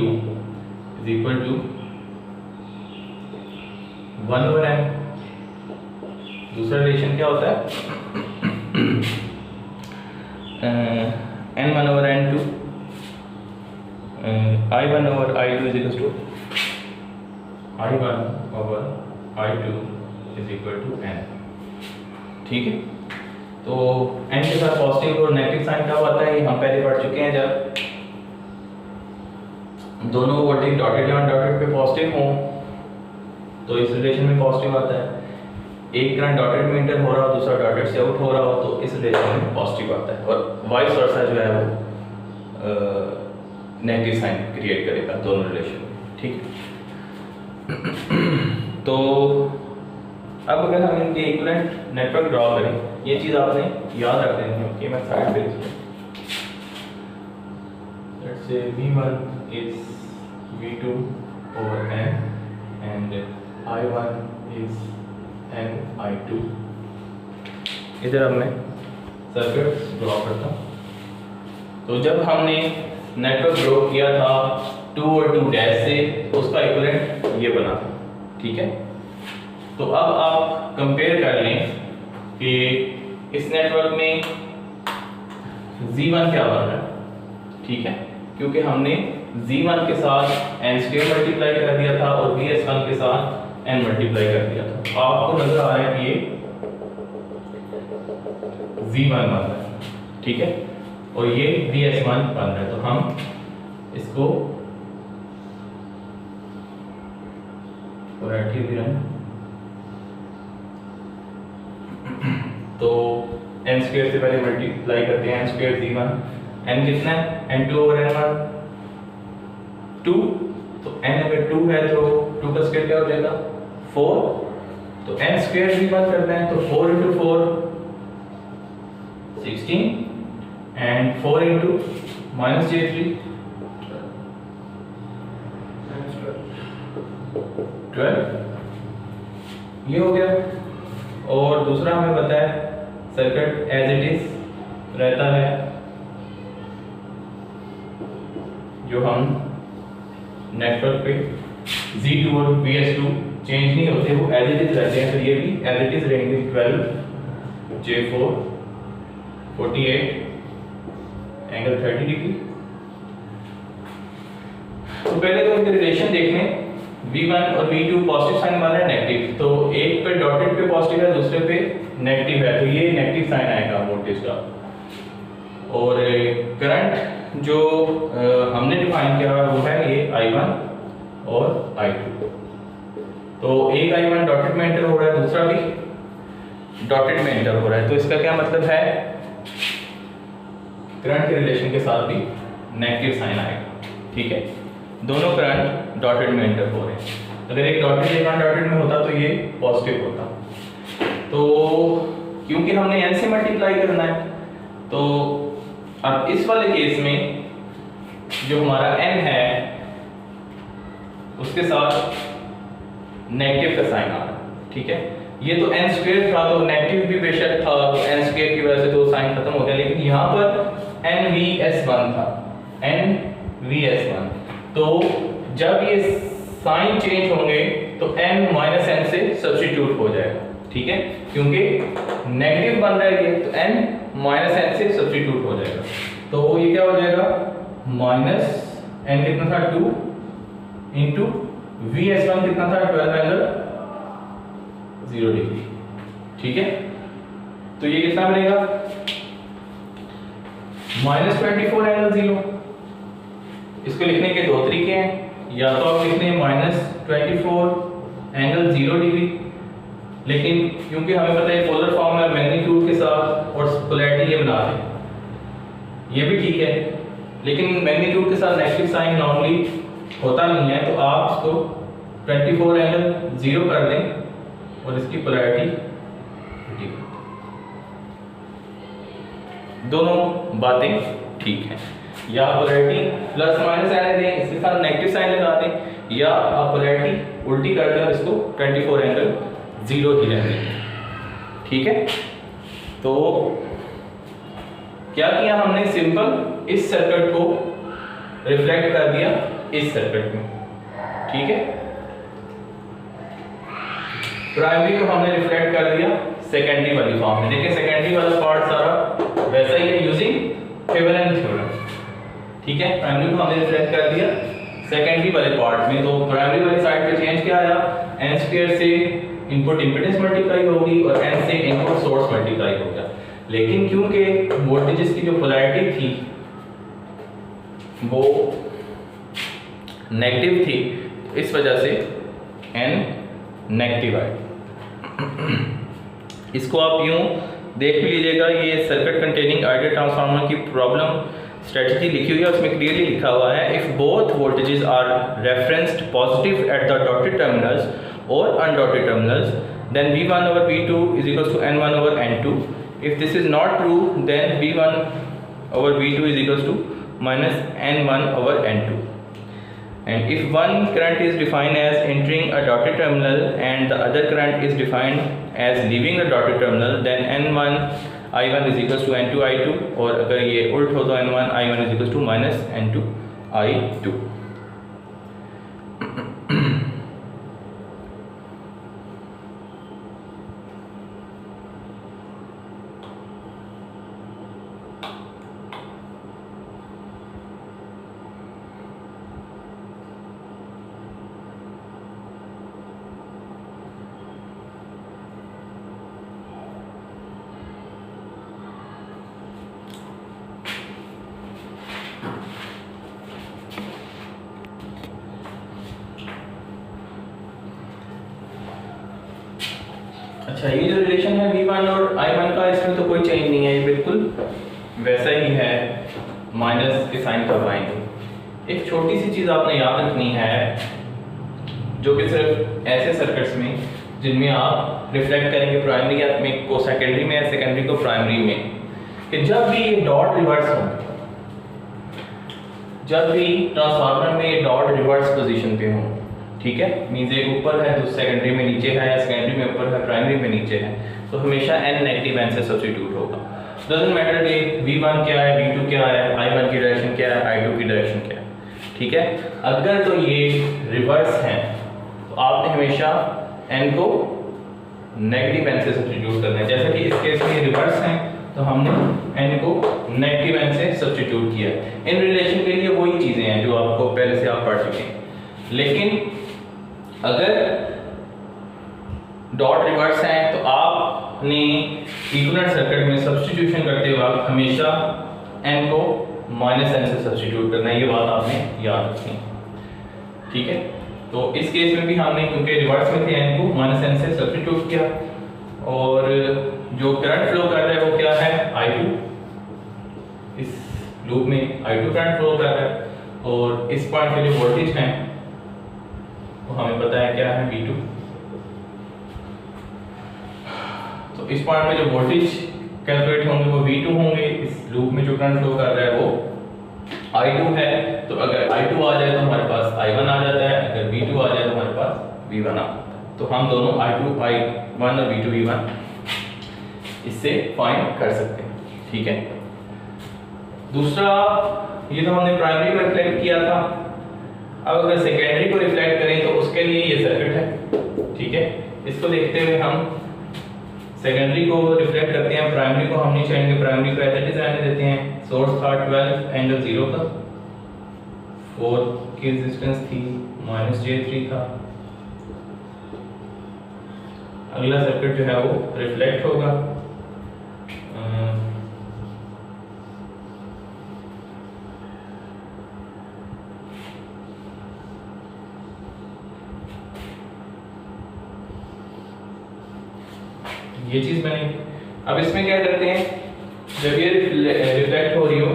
is equal to 1/n। दूसरा रिलेशन क्या होता है? n1/n2 I1/I2 is equal to I1/I2 is equal to n। ठीक है, तो n के साथ पॉजिटिव और नेगेटिव साइन क्या होता है ये हम पहले पढ़ चुके हैं। जब दोनों वोल्टेज डॉटेड या अनडॉटेड पे पॉजिटिव हों तो इस रिलेशन में पॉजिटिव आता है। एक करंट डॉटेड में इंटर हो रहा हो, दूसरा डॉटेड से आउट हो रहा हो तो इस रिलेशन में पॉजिटिव आता है, और वाइस वर्सा जो है वो नेगेटिव साइन क्रिएट करेगा दोनों रिलेशन में। ठीक है, तो अब अगर हम इनके इक्विवेलेंट नेटवर्क ड्रॉ करें, ये चीज़ आपने याद रख लेनी है कि मैं साइड पे लिखूँ। Let's say V1 is V2 over n and I1 is n I2। इधर अब मैं सर्किट ड्रॉ करता हूँ। तो जब हमने नेटवर्क ड्रॉ किया था 2 और 2 डैश से, उसका इक्विवेलेंट ये बना था। ठीक है, तो अब आप कंपेयर कर लें कि इस नेटवर्क में Z1 क्या बन रहा है। ठीक है, क्योंकि हमने Z1 के साथ n² मल्टीप्लाई कर दिया था और VS1 के साथ n मल्टीप्लाई कर दिया था। तो आपको नजर आ रहा है कि ये Z1 बन रहा है। ठीक है, और ये VS1 बन रहा है। तो हम इसको तो n² से पहले मल्टीप्लाई करते हैं, n² Z1, n कितना है? n2 और n1 2, तो n अगर 2 है तो 2 का स्क्वायर क्या हो जाएगा? 4। तो n² Z1 करते हैं तो 4 × 4 16 and 4 × -j3 12। ये हो गया। और दूसरा हमें पता है सर्किट एज इट इज रहता है, जो हम नेटवर्क पे Z2 और VS2 चेंज नहीं होते, वो एज इट इज रहते हैं। तो ये भी एज इट इज रहेंगे। 12 J4 48 एंगल 30 डिग्री। तो पहले तो इनके रिलेशन देख लें। V1 और V2 पॉजिटिव साइन वाला है, नेगेटिव, तो एक पे डॉटेड पे पॉजिटिव है, दूसरे पे नेगेटिव है, तो ये नेगेटिव साइन आएगा वोल्टेज का। और करंट जो हमने डिफाइन किया वो है ये I1 और I2। तो एक I1 डॉटेड में एंटर हो रहा है, दूसरा भी डॉटेड में एंटर हो रहा है। तो इसका क्या मतलब है? करंट के रिलेशन के साथ भी नेगेटिव साइन आएगा। ठीक है, दोनों करंट डॉटेड में एंटर हो रहे हैं। अगर एक डॉटेड एक अनडॉटेड में होता तो ये पॉजिटिव होता। तो क्योंकि हमने n से मल्टीप्लाई करना है, तो अब इस वाले केस में जो हमारा n है उसके साथ नेगेटिव का साइन आ रहा है। ठीक है, ये तो n² था तो नेगेटिव भी बेशक था, तो n² की वजह से तो साइन खत्म हो गया, लेकिन यहाँ पर nVS1 था। NVS1। तो जब ये साइन चेंज होंगे तो n माइनस n से सब्स्टिट्यूट हो जाएगा, ठीक है, क्योंकि नेगेटिव बन रहा है ये, तो n माइनस n से सब्स्टिट्यूट हो जाएगा। तो ये क्या हो जाएगा, माइनस n कितना था 2 इंटू VS1 कितना था 12 एंगल 0 डिग्री, ठीक है। तो ये कितना बनेगा -24 एंगल 0। इसको लिखने के दो तरीके हैं, या तो आप लिखने -24 एंगल 0 डिग्री, लेकिन क्योंकि हमें पता है पोलर फॉर्म में मैग्नीट्यूड के साथ और पोलैरिटी ये बना दें, ये भी ठीक है, लेकिन मैग्नीट्यूड के साथ नेगेटिव साइन नॉर्मली होता नहीं है, तो आप इसको 24 एंगल 0 कर दें और इसकी पोलैरिटी दोनों बातें ठीक हैं। या पोलैरिटी प्लस माइनस रहने दें, इसके साथ नेगेटिव साइन लगा दें, या आप पोलैरिटी उल्टी कर दें और इसको 24 एंगल 0 ही रहने दें, ठीक है। तो क्या किया हमने, सिंपल इस सर्किट को रिफ्लेक्ट कर दिया इस सर्किट में, ठीक है। प्राइमरी को हमने रिफ्लेक्ट कर दिया सेकेंडरी वाली फॉर्म में। देखिए सेकेंडरी वाला पार्ट सारा वैसा ही है यूजिंग थेवेनिन थ्योरम, ठीक है। प्राइमरी को हमने रिफ्लेक्ट कर दिया सेकेंडरी वाले पार्ट में, तो प्राइमरी वाली साइड पे चेंज क्या आया, n² से इनपुट इंपेडेंस मल्टीप्लाई होगी और n से इनपुट सोर्स मल्टीप्लाई होगा। लेकिन क्योंकि वोल्टेजेस की जो पोलैरिटी थी वो नेगेटिव थी, इस वजह से n नेगेटिव आए। इसको आप यूं देख भी लीजिएगा, ये सर्किट कंटेनिंग आइडियल ट्रांसफार्मर की प्रॉब्लम स्ट्रेटजी लिखी हुई है, उसमें क्लियरली लिखा हुआ है, if both voltages are referenced positive at the dotted terminals और undotted terminals, then V1 over V2 is equals to N1 over N2. If this is not true, then V1 over V2 is equals to minus N1 over N2. And if one current is defined as entering a dotted terminal and the other current is defined as leaving a dotted terminal, then N1 I1 is equals to N2 I2, और अगर ये उल्ट हो तो N1 I1 is equals to minus N2 I2। अच्छा, ये जो relation है V1 और I1 का, इसमें तो कोई चेंज नहीं है, ये बिल्कुल वैसा ही है, माइनस के साइन कब आएंगे। एक छोटी सी चीज़ आपने याद रखनी है, जो कि सिर्फ ऐसे सर्किट्स में जिनमें आप रिफ्लेक्ट करेंगे प्राइमरी में को सेकेंडरी में या सेकेंडरी को प्राइमरी में, कि जब भी ये डॉट रिवर्स होंगे, जब भी ट्रांसफार्मर में ये डॉट रिवर्स पोजीशन पे हो, ठीक है, मींस एक ऊपर है तो सेकेंडरी में नीचे है, या सेकेंडरी में ऊपर है प्राइमरी में नीचे है, तो हमेशा n नेगेटिव n से सब्स्टिट्यूट होगा। डजंट मैटर कि V1 क्या है, V2 क्या है, I1 की डायरेक्शन क्या है, I2 की डायरेक्शन क्या है, ठीक है। अगर तो ये रिवर्स हैं तो आपने हमेशा n को नेगेटिव n से सब्स्टिट्यूट करना है। जैसे कि इस केस में रिवर्स हैं तो हमने n को नेगेटिव n से सब्स्टिट्यूट किया। इन रिलेशन के लिए वही चीज़ें हैं जो आपको पहले से आप पढ़ चुके हैं, लेकिन अगर डॉट रिवर्स हैं तो आपने इक्विवेलेंट सर्किट में सब्स्टिट्यूशन करते वक्त हमेशा n को माइनस n से सब्स्टिट्यूट करना है, ये बात आपने याद रखनी है, ठीक है। तो इस केस में भी हमने, क्योंकि रिवर्स में थे, n को माइनस n से सब्स्टिट्यूट किया, और जो करंट फ्लो कर रहा है वो क्या है, I2, इस लूप में I2 करंट फ्लो कर रहा है, और इस पॉइंट पे जो वोल्टेज है तो हमें पता है क्या है, V2। तो इस पॉइंट पे जो वोल्टेज कैलकुलेट होंगे वो V2 होंगे, इस लूप में जो करंट फ्लो कर रहा है वो I2 है। तो अगर I2 आ जाए तो हमारे पास I1 आ जाता है, अगर V2 आ जाए तो हमारे पास V1 आ जाता है। तो हम दोनों I2 I1 और V2 V1 इससे फाइंड कर सकते हैं, ठीक है। दूसरा ये तो हमने प्राइमरी को रिफ्लेक्ट किया था। अब अगर सेकेंडरी को रिफ्लेक्ट करें तो उसके लिए ये सर्किट है, ठीक है। इसको देखते हुए हम सेकेंडरी को रिफ्लेक्ट करते हैं, प्राइमरी को हम नहीं चाहेंगे, प्राइमरी को एज इट इज रहने देते हैं। सोर्स था 12 एंगल 0 का, 4 की रेजिस्टेंस थी, -j3 था। अगला सर्किट जो है वो रिफ्लेक्ट होगा। ये चीज मैंने, अब इसमें क्या करते हैं, जब ये रिफ्लेक्ट हो रही हो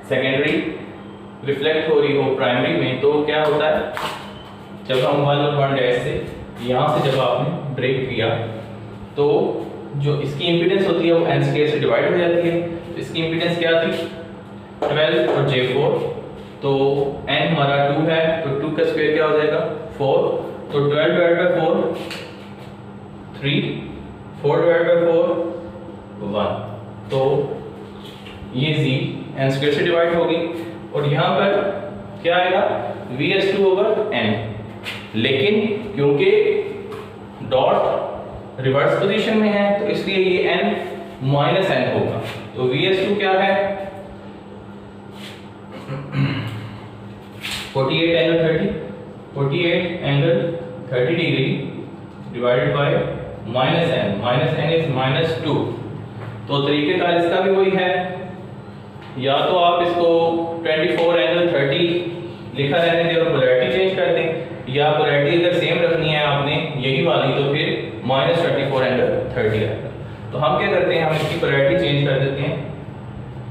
सेकेंडरी रिफ्लेक्ट हो रही हो प्राइमरी में, तो क्या होता है, जब हम 1 और 1 डैश से यहाँ से जब आपने ब्रेक किया तो जो इसकी इम्पीडेंस होती है वो n स्क्वायर से डिवाइड हो जाती है। तो इसकी इम्पीडेंस क्या थी, 12 और j4, तो n हमारा 2 है, तो 2 का स्क्वायर क्या हो जाएगा 4, तो 12 डिवाइड बाय 4 3, 4 डिवाइड बाय 4 1, तो ये z n स्क्वायर से डिवाइड होगी। और यहाँ पर क्या आएगा, vs2 ओवर n, लेकिन क्योंकि डॉट रिवर्स पोजीशन में है तो इसलिए ये n माइनस n होगा। तो vs2 क्या है 48 angle 30 degree divided by -n is -2। तो तरीकेकार इसका भी वही है, या तो आप इसको 24 एंगल 30 लिखा रहने दें और पोलैरिटी चेंज कर दें, या पोलैरिटी अगर सेम रखनी है आपने यही वाली तो फिर -24 एंगल 30 आएगा। तो हम क्या करते हैं, हम इसकी पोलैरिटी चेंज कर देते हैं,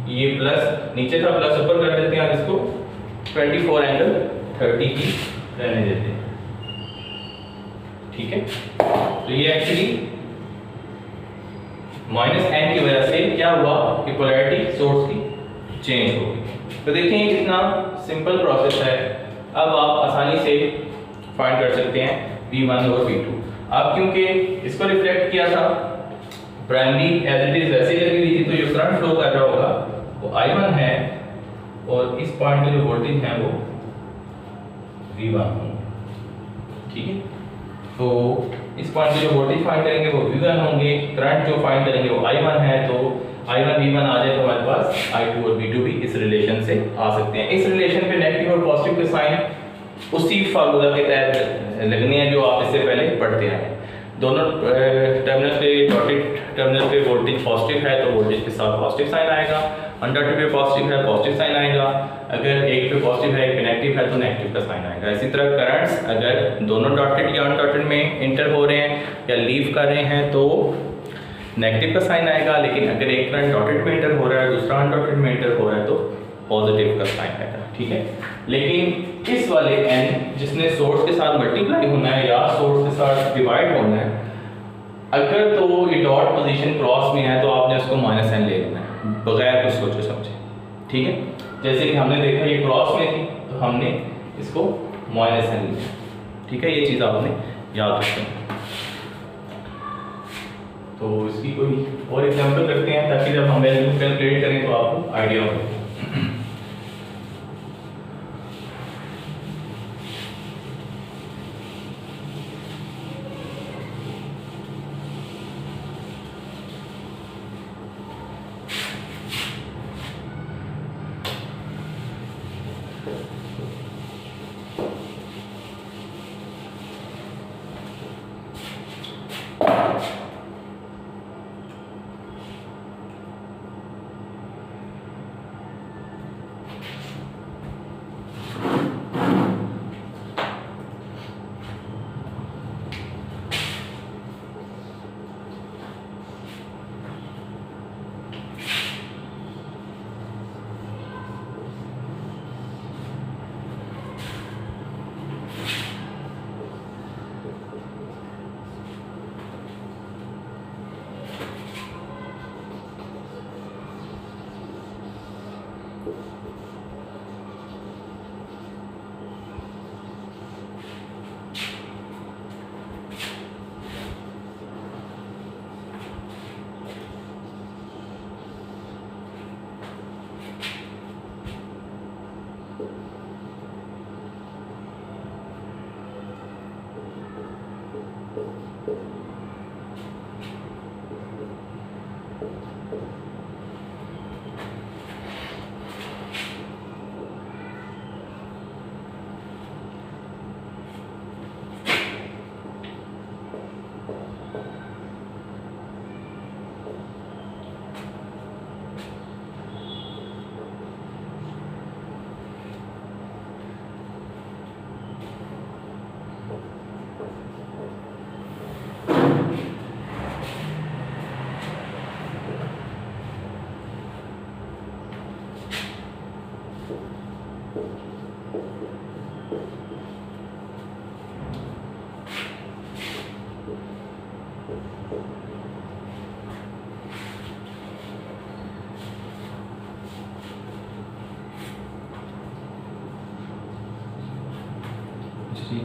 ये प्लस नीचे था प्लस ऊपर कर देते हैं, इसको 24 एंगल 30 की रहने देते हैं, ठीक है। तो ये एक्चुअली -n की वजह से क्या हुआ कि पोलैरिटी सोर्स की चेंज हो गई। तो देखिए कितना सिंपल प्रोसेस है। अब आप आसानी से फाइंड कर सकते हैं V1 और V2। अब क्योंकि इसको रिफ्लेक्ट किया था, प्राइमरी एज इट इज वैसे लगी हुई थी, तो जो करंट फ्लो कर रहा होगा वो I1 है और इस पॉइंट पे जो वोल्टेज है वो V1 होंगे, ठीक है। तो इस पॉइंट पे जो वोल्टेज फाइंड करेंगे वो V1 होंगे, करंट जो फाइंड करेंगे वो I1 है। तो I1 V1 आ जाए तो हमारे पास I2 और V2 भी इस रिलेशन से आ सकते हैं। इस रिलेशन पे नेगेटिव और पॉजिटिव के साइन उसी फार्मूला के तहत लगने हैं जो आप इससे पहले पढ़ते आए हैं। दोनों टर्मिनल पे डॉटेड टर्मिनल पे वोल्टेज पॉजिटिव है तो वोल्टेज के साथ पॉजिटिव साइन आएगा, अनडॉटेड पे पॉजिटिव है पॉजिटिव साइन आएगा, अगर एक पे पॉजिटिव है एक पे नेगेटिव है तो नेगेटिव का साइन आएगा। इसी तरह करंट्स अगर दोनों डॉटेड या अनडॉटेड में इंटर हो रहे हैं या लीव कर रहे हैं तो नेगेटिव का साइन आएगा, लेकिन अगर एक करंट डॉटेड में इंटर हो रहा है दूसरा अनडॉटेड में इंटर हो रहा है तो पॉजिटिव का साइन आएगा, ठीक है। लेकिन इस वाले n जिसने सोर्स के साथ मल्टीप्लाई होना है या सोर्स के साथ डिवाइड होना है, अगर तो ये डॉट पोजीशन क्रॉस में है तो आपने उसको -n ले लेना है बगैर कुछ सोचे समझे, ठीक है। जैसे कि हमने देखा ये क्रॉस में थी तो हमने इसको -n लिया, ठीक है। ये चीज़ आपने याद रखनी है। तो इसकी कोई और एग्जांपल करते हैं ताकि जब हम वैल्यू कैलकुलेट करें तो आपको आइडिया हो।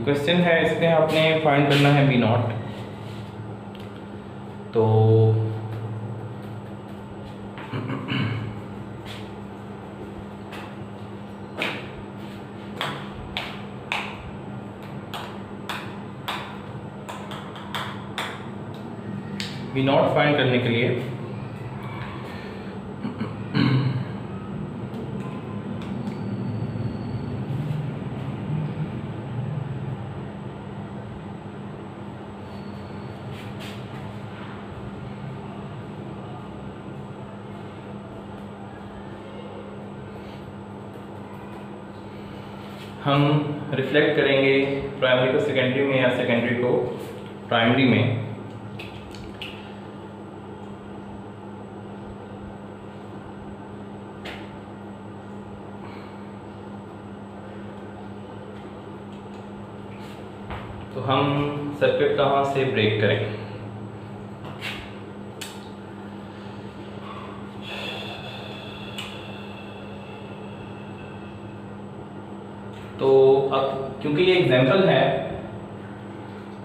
क्वेश्चन है इसमें आपने फाइंड करना है बी नॉट। तो बी नॉट फाइंड करने के लिए हम रिफ्लेक्ट करेंगे प्राइमरी को सेकेंडरी में या सेकेंडरी को प्राइमरी में। तो हम सर्किट कहाँ से ब्रेक करेंगे? तो अब क्योंकि ये एग्जाम्पल है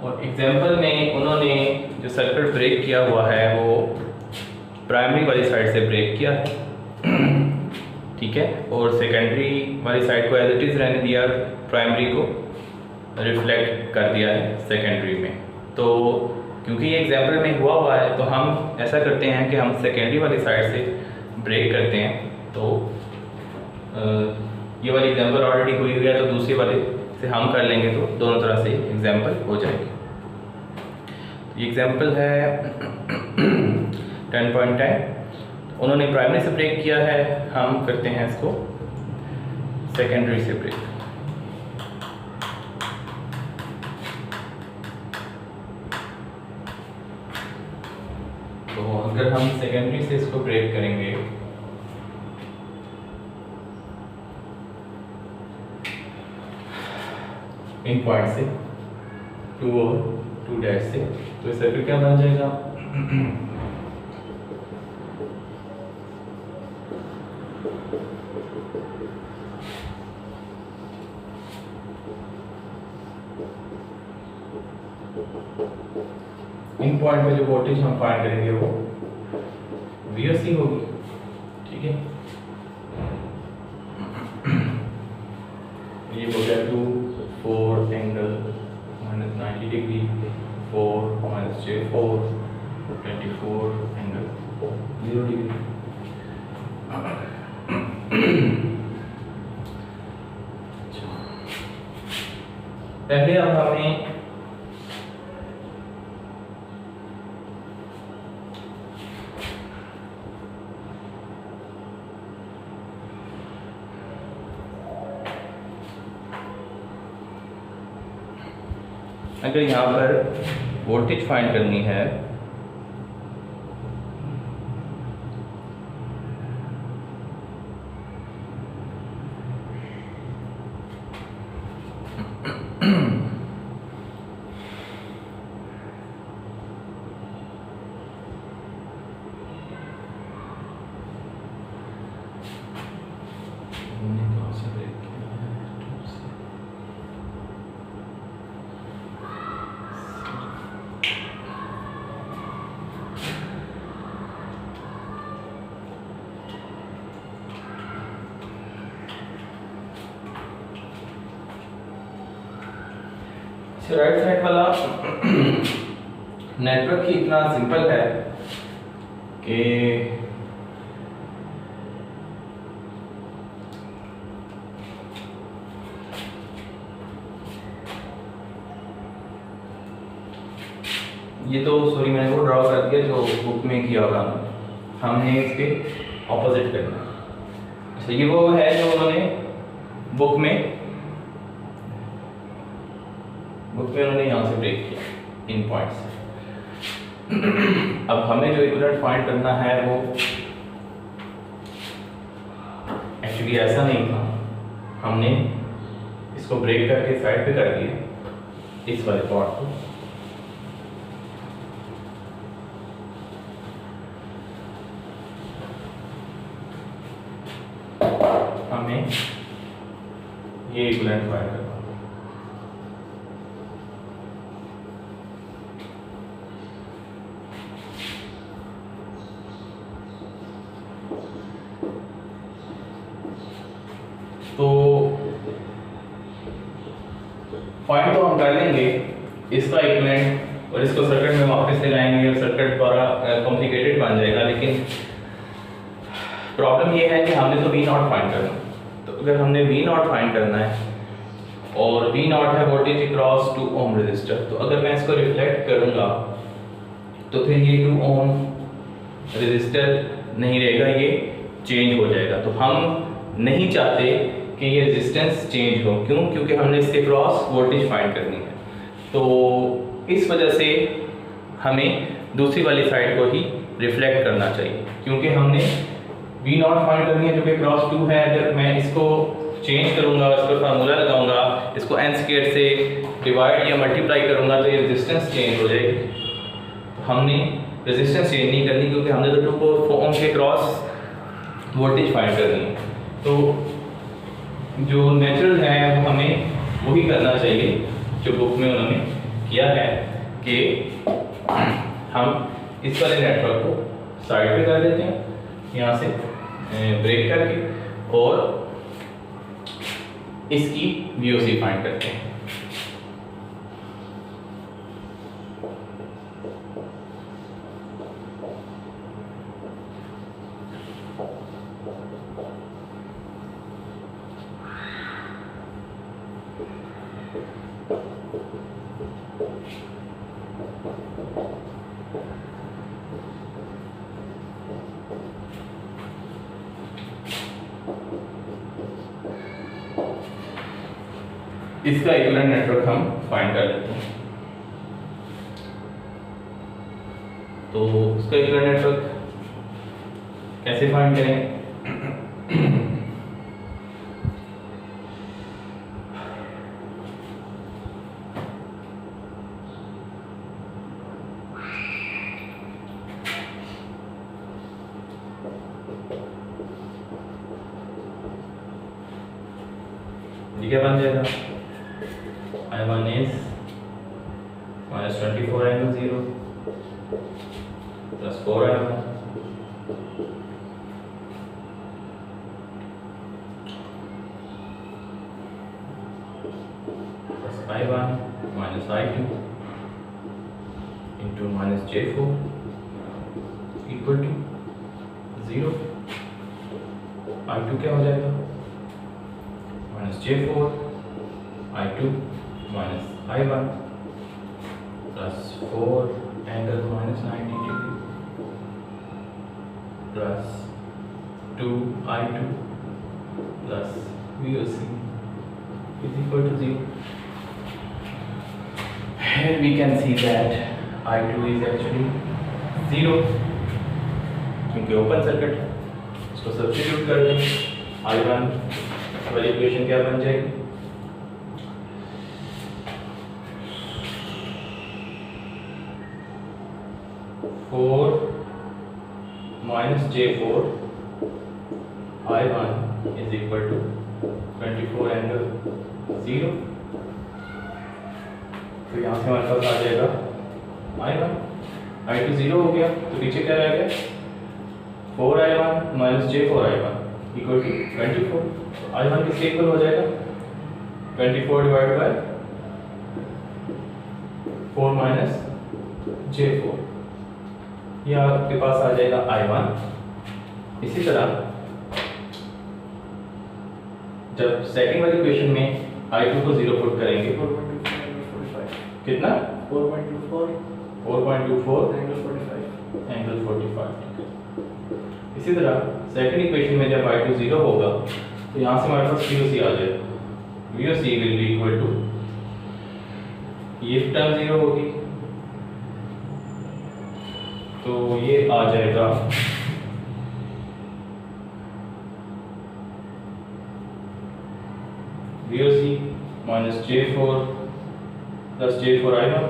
और एग्जाम्पल में उन्होंने जो सर्किट ब्रेक किया हुआ है वो प्राइमरी वाली साइड से ब्रेक किया है, ठीक है, और सेकेंडरी वाली साइड को एज इट इज़ रहने दिया, प्राइमरी को रिफ्लेक्ट कर दिया है सेकेंडरी में। तो क्योंकि ये एग्जाम्पल में हुआ है तो हम ऐसा करते हैं कि हम सेकेंडरी वाली साइड से ब्रेक करते हैं। तो ये वाली एग्जाम्पल ऑलरेडी हुई है तो दूसरे वाले से हम कर लेंगे तो दोनों तरह से एग्जाम्पल हो जाएगी। ये एग्जाम्पल है 10.10। उन्होंने प्राइमरी से ब्रेक किया है, हम करते हैं इसको सेकेंडरी से ब्रेक। तो अगर हम सेकेंडरी से इसको ब्रेक करेंगे इन पॉइंट से 2 और 2 डैश से, तो इस सर्किट क्या बन जाएगा? इन पॉइंट पे जो वोल्टेज हम फाइंड करेंगे वो VOC होगी, ठीक है। ये हो गया 2 4 angle -90 degree 4 -J4 24 angle 0 degree. पहले अब हमें अगर यहाँ पर वोल्टेज फाइंड करनी है राइट साइड वाला नेटवर्क ही इतना सिंपल है कि ये तो सॉरी मैंने वो ड्रॉ कर दिया जो बुक में किया होगा, हमने इसके ऑपोजिट करना है। अच्छा, ये वो है जो उन्होंने बुक में उन्होंने यहाँ से ब्रेक किया इन पॉइंट से। अब हमें जो इक्विवेलेंट फाइंड करना है वो एक्चुअली ऐसा नहीं था, हमने इसको ब्रेक करके साइड पे कर दिया इस वाले पार्ट को। हमें ये इक्विवेलेंट फाइंड करना। तो पॉइंट तो हम कर लेंगे इसका इक्विवेलेंट और इसको सर्किट में वापस ले जाएंगे और सर्किट द्वारा कॉम्प्लिकेटेड बन जाएगा, लेकिन प्रॉब्लम ये है कि हमने तो V नॉट फाइंड करना। तो अगर हमने V नॉट फाइंड करना है और V नॉट है वोल्टेज अक्रॉस 2 ओम रेजिस्टर, तो अगर मैं इसको रिफ्लेक्ट करूंगा तो फिर ये 2 ओम रेजिस्टर नहीं रहेगा, ये चेंज हो जाएगा। तो हम नहीं चाहते कि ये रेजिस्टेंस चेंज हो। क्यों? क्योंकि हमने इसके क्रॉस वोल्टेज फाइंड करनी है। तो इस वजह से हमें दूसरी वाली साइड को ही रिफ्लेक्ट करना चाहिए, क्योंकि हमने V नॉट फाइंड करनी है जो कि क्रॉस 2 है। अगर मैं इसको चेंज करूंगा, इसको फार्मूला लगाऊंगा, इसको n² से डिवाइड या मल्टीप्लाई करूंगा तो ये रेजिस्टेंस चेंज हो जाएगी। तो हमने रेजिस्टेंस चेंज नहीं करनी, क्योंकि हमने तो 2 ओम के क्रॉस वोल्टेज फाइंड करनी है। तो जो नेचुरल है वो हमें वही करना चाहिए जो बुक में उन्होंने किया है कि हम इस वाले नेटवर्क को साइड पे कर देते हैं यहाँ से ब्रेक करके और इसकी VOC फाइंड करते हैं। इसका इक्विवेलेंट नेटवर्क हम फाइंड कर लेते हैं। तो इसका इक्विवेलेंट नेटवर्क कैसे फाइंड करें? ये क्या बन जाएगा? I1 is -24 angle 0 plus 4I1 plus I1 minus I2 into minus J4 equal to 0। I2 क्या हो जाएगा? minus J4 I2 minus I1 plus 4 angle minus 90 degree plus 2 I2 plus VOC is equal to 0। Here we can see that I2 is actually 0 क्योंकि open circuit है। इसको substitute कर दें, I1 वाली equation क्या बन जाएगी? minus J4 I1 is equal to 24 angle 0। तो यहाँ से हमारे पास आ जाएगा I1, I2 0 हो गया, तो पीछे क्या रह गया? 4I1 minus J4 I1 equal to 24। तो I1 किसके इक्वल हो जाएगा? 24 डिवाइड बाय 4 माइनस J4, ये आपके पास आ जाएगा I1। इसी तरह जब सेकंड वाली इक्वेशन में I2 को 0 पुट करेंगे, कितना? 4.24 एंगल 45। इसी तरह सेकंड इक्वेशन में जब I2 0 होगा तो यहाँ से हमारे पास VOC आ जाएगा। VOC will be equal to, ये टर्म 0 होगी तो ये आ जाएगा VOC minus J4 plus J4 I1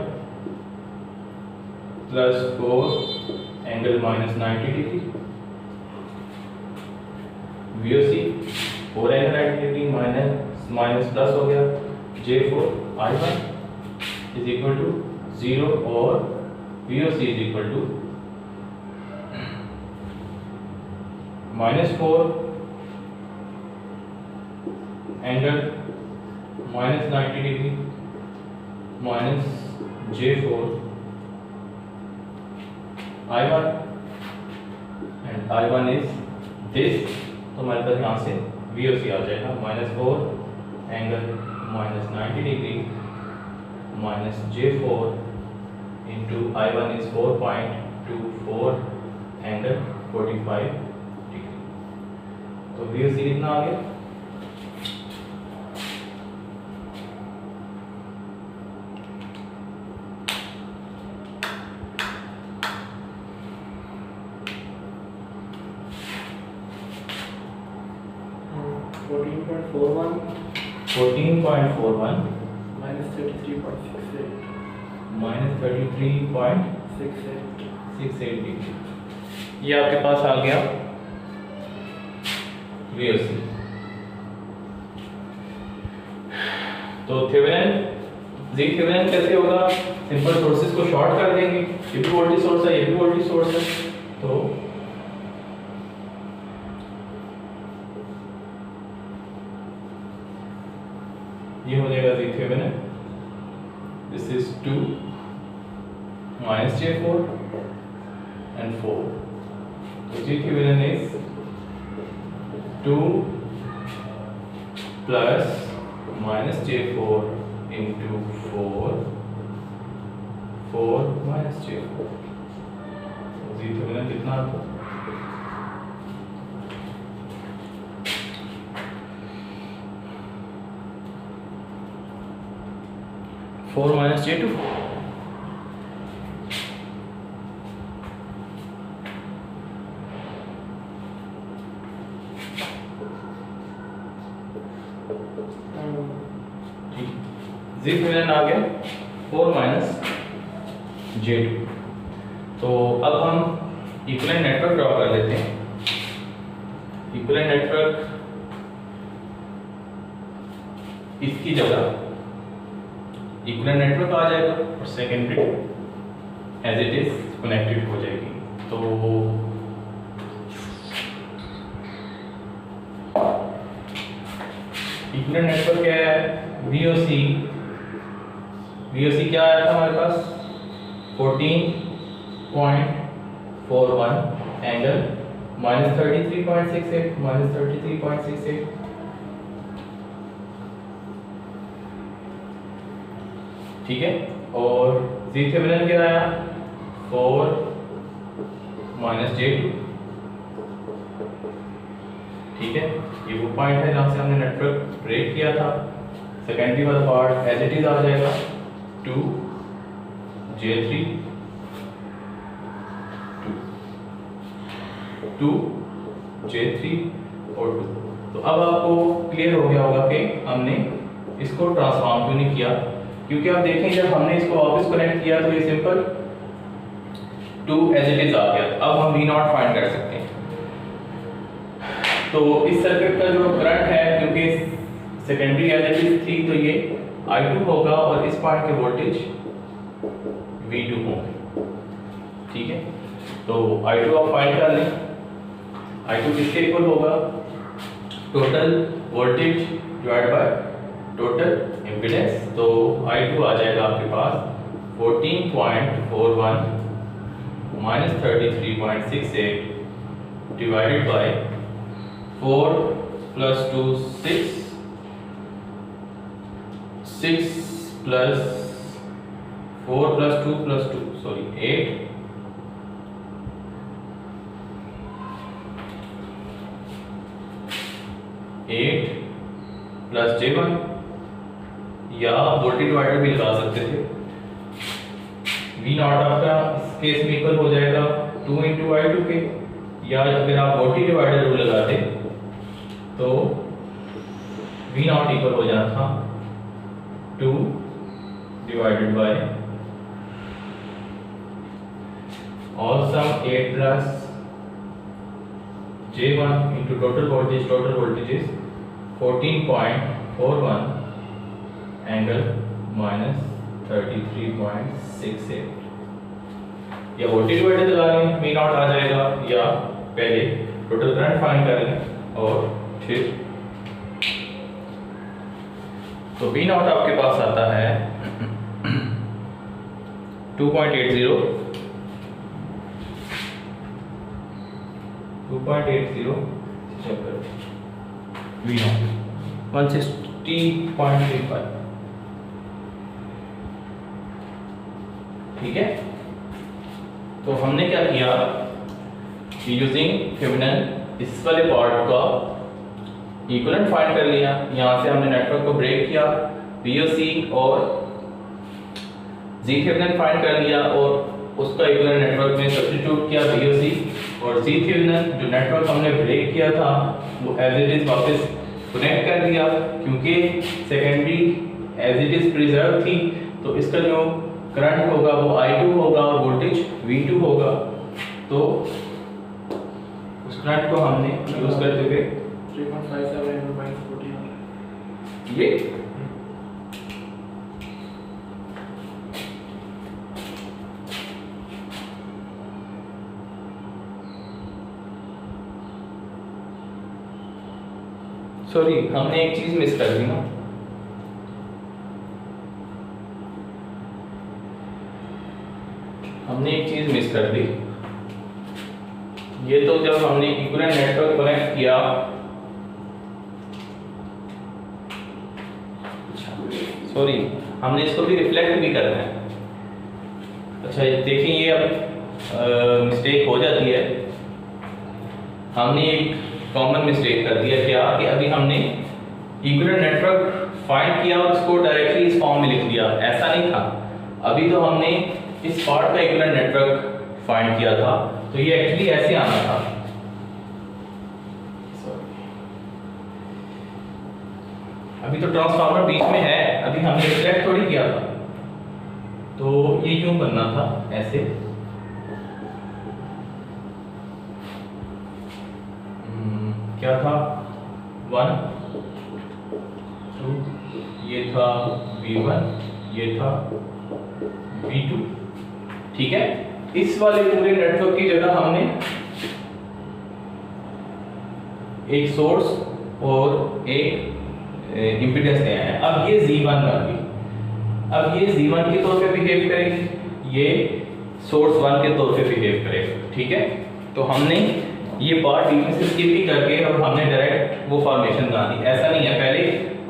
plus 4 angle minus 90 degree। VOC 4 angle 90 degree minus minus plus हो गया J4 I1 is equal to 0 और VOC is equal to -4 angle minus 90 degree minus J4 I1 and I1 is this, तो हमारे पास यहाँ से VOC आ जाएगा -4 angle minus 90 degree minus J4 into I1 is 4.24 angle 45 degree. तो VOC कितना आ गया? -14.41 minus 33.68 33.68 डिग्री, ये आपके पास आ गया VOC। तो थेवेनिन कैसे होगा? सिंपल सोर्सेज को शॉर्ट कर देंगे, ये भी वोल्टेज सोर्स है, ये भी वोल्टेज सोर्स है, तो ये हो जाएगा Thevenin, this is 2 minus J4 and 4, so Thvenin is 2 plus minus J4 into 4 minus J4, so Thvenin कितना आता? फोर माइनस J2, Thvenin आ गया 4 माइनस J2। तो अब हम इक्विवेलेंट नेटवर्क ड्रॉ कर लेते हैं। इक्विवेलेंट नेटवर्क इसकी जगह इक्विवेलेंट नेटवर्क आ जाएगा और secondary as it is connected हो जाएगी। तो इक्विवेलेंट नेटवर्क क्या है? VOC क्या आया था हमारे पास? 14.41 एंगल -33.68 ठीक है। और Thvenin क्या आया? 4 माइनस J2, ठीक है। ये वो पॉइंट है जहाँ से हमने नेटवर्क ब्रेक किया था। सेकेंडरी वाला पार्ट एज इट इज आ जाएगा 2 J3 2 J3 और 2। तो अब आपको क्लियर हो गया होगा कि हमने इसको ट्रांसफॉर्म क्यों नहीं किया, क्योंकि आप देखें जब हमने इसको वापस कनेक्ट किया तो ये सिंपल 2 एज इट इज आ गया। अब हम V0 फाइंड कर सकते हैं। तो इस सर्किट का जो करंट है, क्योंकि सेकेंडरी एज इट इज थी, तो ये I2 होगा और इस पार्ट के वोल्टेज V2 होंगे, ठीक है। तो I2 आप फाइंड कर लें। I2 किसके इक्वल होगा? Total voltage divide by total impedance. तो I2 आ जाएगा आपके पास 14.41 minus 33.68 divided by 4 plus 2 6 plus 4 plus 2 plus 2 sorry 8 plus J1, या वोल्टेज डिवाइडर भी लगा सकते थे। V0 आपका इस केस में इक्वल हो जाएगा 2 इंटू I2 के, या अगर आप वोल्टेज डिवाइडर रूल लगाते तो V0 इक्वल हो जाना था 2 divided by all sum 8 plus J1 into total voltage is 14.41 angle -33.68। या वोल्टेज डिवाइडर लगा लें, V नॉट आ जाएगा, या पहले टोटल करंट फाइंड कर लें और फिर तो V नॉट आपके पास आता है 2.80 चेक करो, V नॉट 160.35। ठीक है, तो हमने क्या किया, यूजिंग थेवेनिन इस वाले पार्ट का इक्विवेलेंट फाइंड कर लिया। यहाँ से हमने नेटवर्क को ब्रेक किया, VOC और Z थेवेनिन फाइंड कर लिया और उसका इक्विवेलेंट नेटवर्क में सब्स्टिट्यूट किया VOC और Z थेवेनिन जो नेटवर्क हमने ब्रेक किया था वो एज इट इज वापस कनेक्ट कर दिया, क्योंकि secondary as it is preserve थी, तो इसका जो करंट होगा वो I2 होगा और वोल्टेज V2 होगा। तो उस करंट को हमने यूज करते हुए 3.57 into -14 ये सॉरी, हमने एक चीज मिस कर दी ना, हमने एक चीज मिस कर दी। ये तो जब हमने इक्विवेलेंट नेटवर्क कनेक्ट किया, सॉरी, हमने इसको भी रिफ्लेक्ट भी करना है। अच्छा देखिए, ये अब मिस्टेक हो जाती है, हमने एक कॉमन मिस्टेक कर दिया, क्या कि अभी हमने इक्विवेलेंट नेटवर्क फाइंड किया और उसको डायरेक्टली इस फॉर्म में लिख दिया, ऐसा नहीं था। अभी तो हमने इस पार्ट का इक्विवेलेंट नेटवर्क फाइंड किया था, तो ये एक्चुअली ऐसे आना था। अभी तो ट्रांसफार्मर बीच में है, अभी हमने रिफ्लेक्ट थोड़ी किया था, तो ये यूं बनना था ऐसे। क्या था 1 2, ये था V1, ये था V2। ठीक है, इस वाले पूरे नेटवर्क की जगह हमने एक सोर्स और एक इम्पीडेंस दिया है। अब ये Z1 बन गई, अब ये Z1 के तौर पे बिहेव करेगी, ये सोर्स 1 के तौर पे बिहेव करेगा। ठीक है, तो हमने ये पार्ट बीच में से स्किप ही करके और हमने डायरेक्ट वो फॉर्मेशन बना दी। ऐसा नहीं है, पहले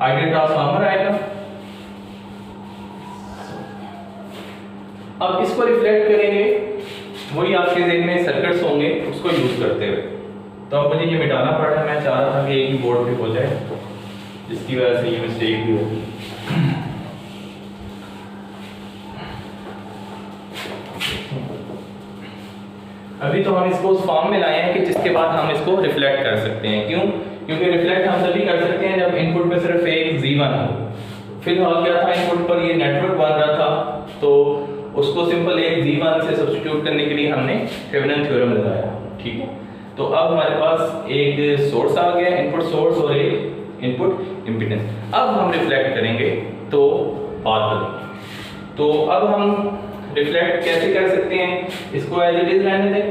आइडियल ट्रांसफार्मर आएगा, अब इसको रिफ्लेक्ट करेंगे, वही आपके ज़हन में सर्किट्स होंगे उसको यूज करते हुए। तो अब मुझे ये मिटाना पड़ रहा है, मैं चाह रहा था कि एक ही बोर्ड पे हो जाए, जिसकी वजह से ये मिस्टेक भी होगी। अभी तो हम इसको उस फॉर्म में लाए हैं कि जिसके बाद हम इसको रिफ्लेक्ट कर सकते हैं। क्यों? क्योंकि रिफ्लेक्ट हम तभी कर सकते हैं जब इनपुट पे सिर्फ एक Z1 हो। फिलहाल क्या था, इनपुट पर ये नेटवर्क बन रहा था, तो उसको सिंपल एक Z1 से सब्स्टिट्यूट करने के लिए हमने थेवेनिन थ्योरम लगाया। ठीक है, तो अब हमारे पास एक सोर्स आ गया, इनपुट सोर्स और एक इनपुट इम्पीडेंस। अब हम रिफ्लेक्ट करेंगे तो बात करेंगे। तो अब हम रिफ्लेक्ट कैसे कर सकते हैं, इसको एज इट इज रहने दें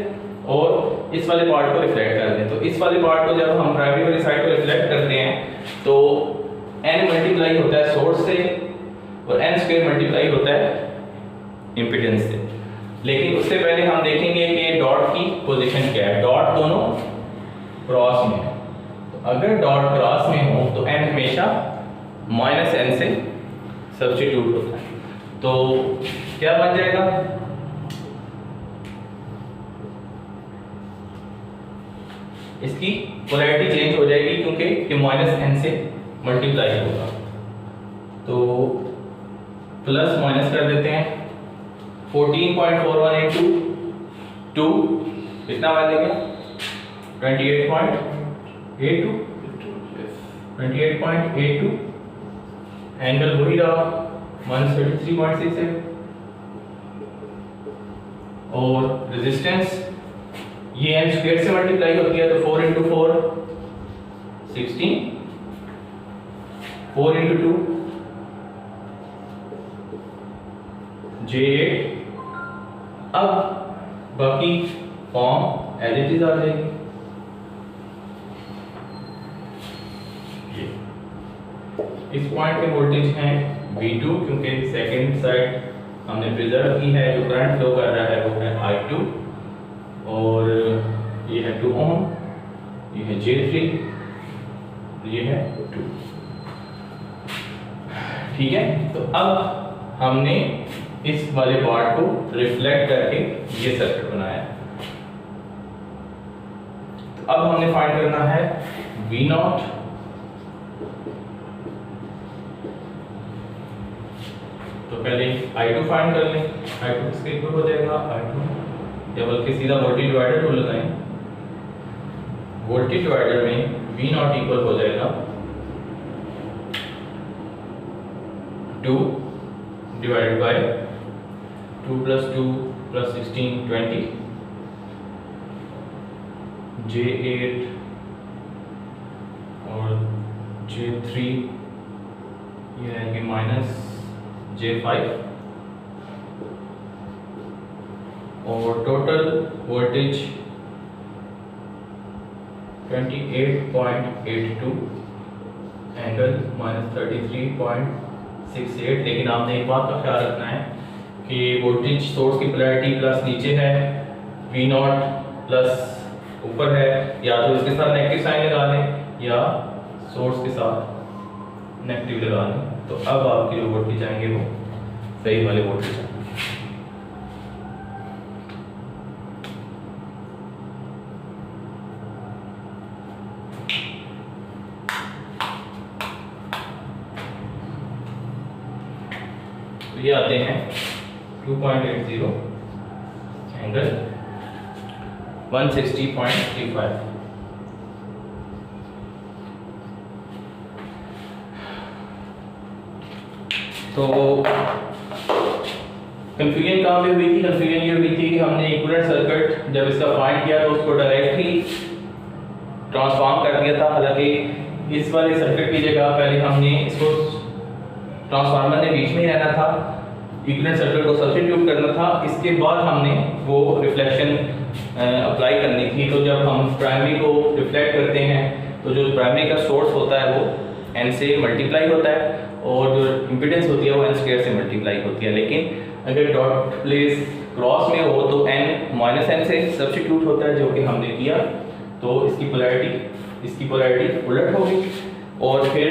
और इस वाले पार्ट को रिफ्लेक्ट कर दें। तो इस वाले पार्ट को जब हम प्राइमरी वाली साइड को रिफ्लेक्ट करते हैं तो n मल्टीप्लाई होता है सोर्स से और n स्क्वायर मल्टीप्लाई होता है इम्पीडेंस से। लेकिन उससे पहले हम देखेंगे कि डॉट की पोजीशन क्या है। डॉट दोनों क्रॉस में है, तो अगर डॉट क्रॉस में हो तो n हमेशा -n से सब्स्टिट्यूट होता है। तो क्या बन जाएगा, इसकी पोलैरिटी चेंज हो जाएगी क्योंकि ये -n से मल्टीप्लाई होगा। तो प्लस माइनस कर देते हैं, 14.41 इंटू 2 कितना बनेगा, 28.82 एंगल वही रहा 133.6 है। और रेजिस्टेंस ये n स्क्वायर से मल्टीप्लाई होती है, तो 4 इंटू 4 16 4 इंटू 2 J8। अब बाकी फॉर्म एज इट इज आ जाएगी। इस पॉइंट पे वोल्टेज है V2 क्योंकि सेकेंड साइड हमने प्रिजर्व की है, जो करंट फ्लो कर रहा है वो है I2 और ये है 2 ओम, ये है J3, ये है 2। ठीक है, तो अब हमने इस वाले पार्ट को रिफ्लेक्ट करके ये सर्किट बनाया। तो अब हमने फाइंड करना है V0 तो पहले I2 फाइंड कर लें। I2 किसके इक्वल हो जाएगा, I2 या बल्कि सीधा वोल्टेज डिवाइडर रूल लगाएं। वोल्टेज डिवाइडर में V0 इक्वल हो जाएगा 2 डिवाइडेड बाय 2 + 2 + 16 20 J8 और J3 ये रहेंगे माइनस J5 और टोटल वोल्टेज 28.82 एंगल -33.68। लेकिन आपने एक बात का ख्याल रखना है कि वोल्टेज सोर्स की पोलैरिटी प्लस नीचे है, V0 प्लस ऊपर है, या तो इसके साथ नेगेटिव साइन लगा लें या सोर्स के साथ नेगेटिव लगा लें। तो अब आपके जो वोल्टेज आएंगे वो सही वाले वोल्टेज आएंगे। तो ये आते हैं 2.80 एंगल 160.35। तो कंफ्यूजन कहाँ पे हुई थी? कंफ्यूजन ये हुई थी कि हमने इक्विवेलेंट सर्किट जब इसका फाइंड किया तो उसको डायरेक्टली ट्रांसफॉर्म कर दिया था। हालांकि इस वाले सर्किट की जगह पहले हमने इसको ट्रांसफार्मर ने बीच में ही रहना था, इक्विवेलेंट सर्किट को सब्स्टिट्यूट करना था, इसके बाद हमने वो रिफ्लेक्शन अप्लाई करनी थी। तो जब हम प्राइमरी को रिफ्लेक्ट करते हैं तो जो प्राइमरी का सोर्स होता है वो n से मल्टीप्लाई होता है और जो इम्पीडेंस होती है वो n² से मल्टीप्लाई होती है। लेकिन अगर डॉट प्लेस क्रॉस में हो तो n -n से सब्स्टिट्यूट होता है, जो कि हमने किया। तो इसकी पोलैरिटी उलट होगी और फिर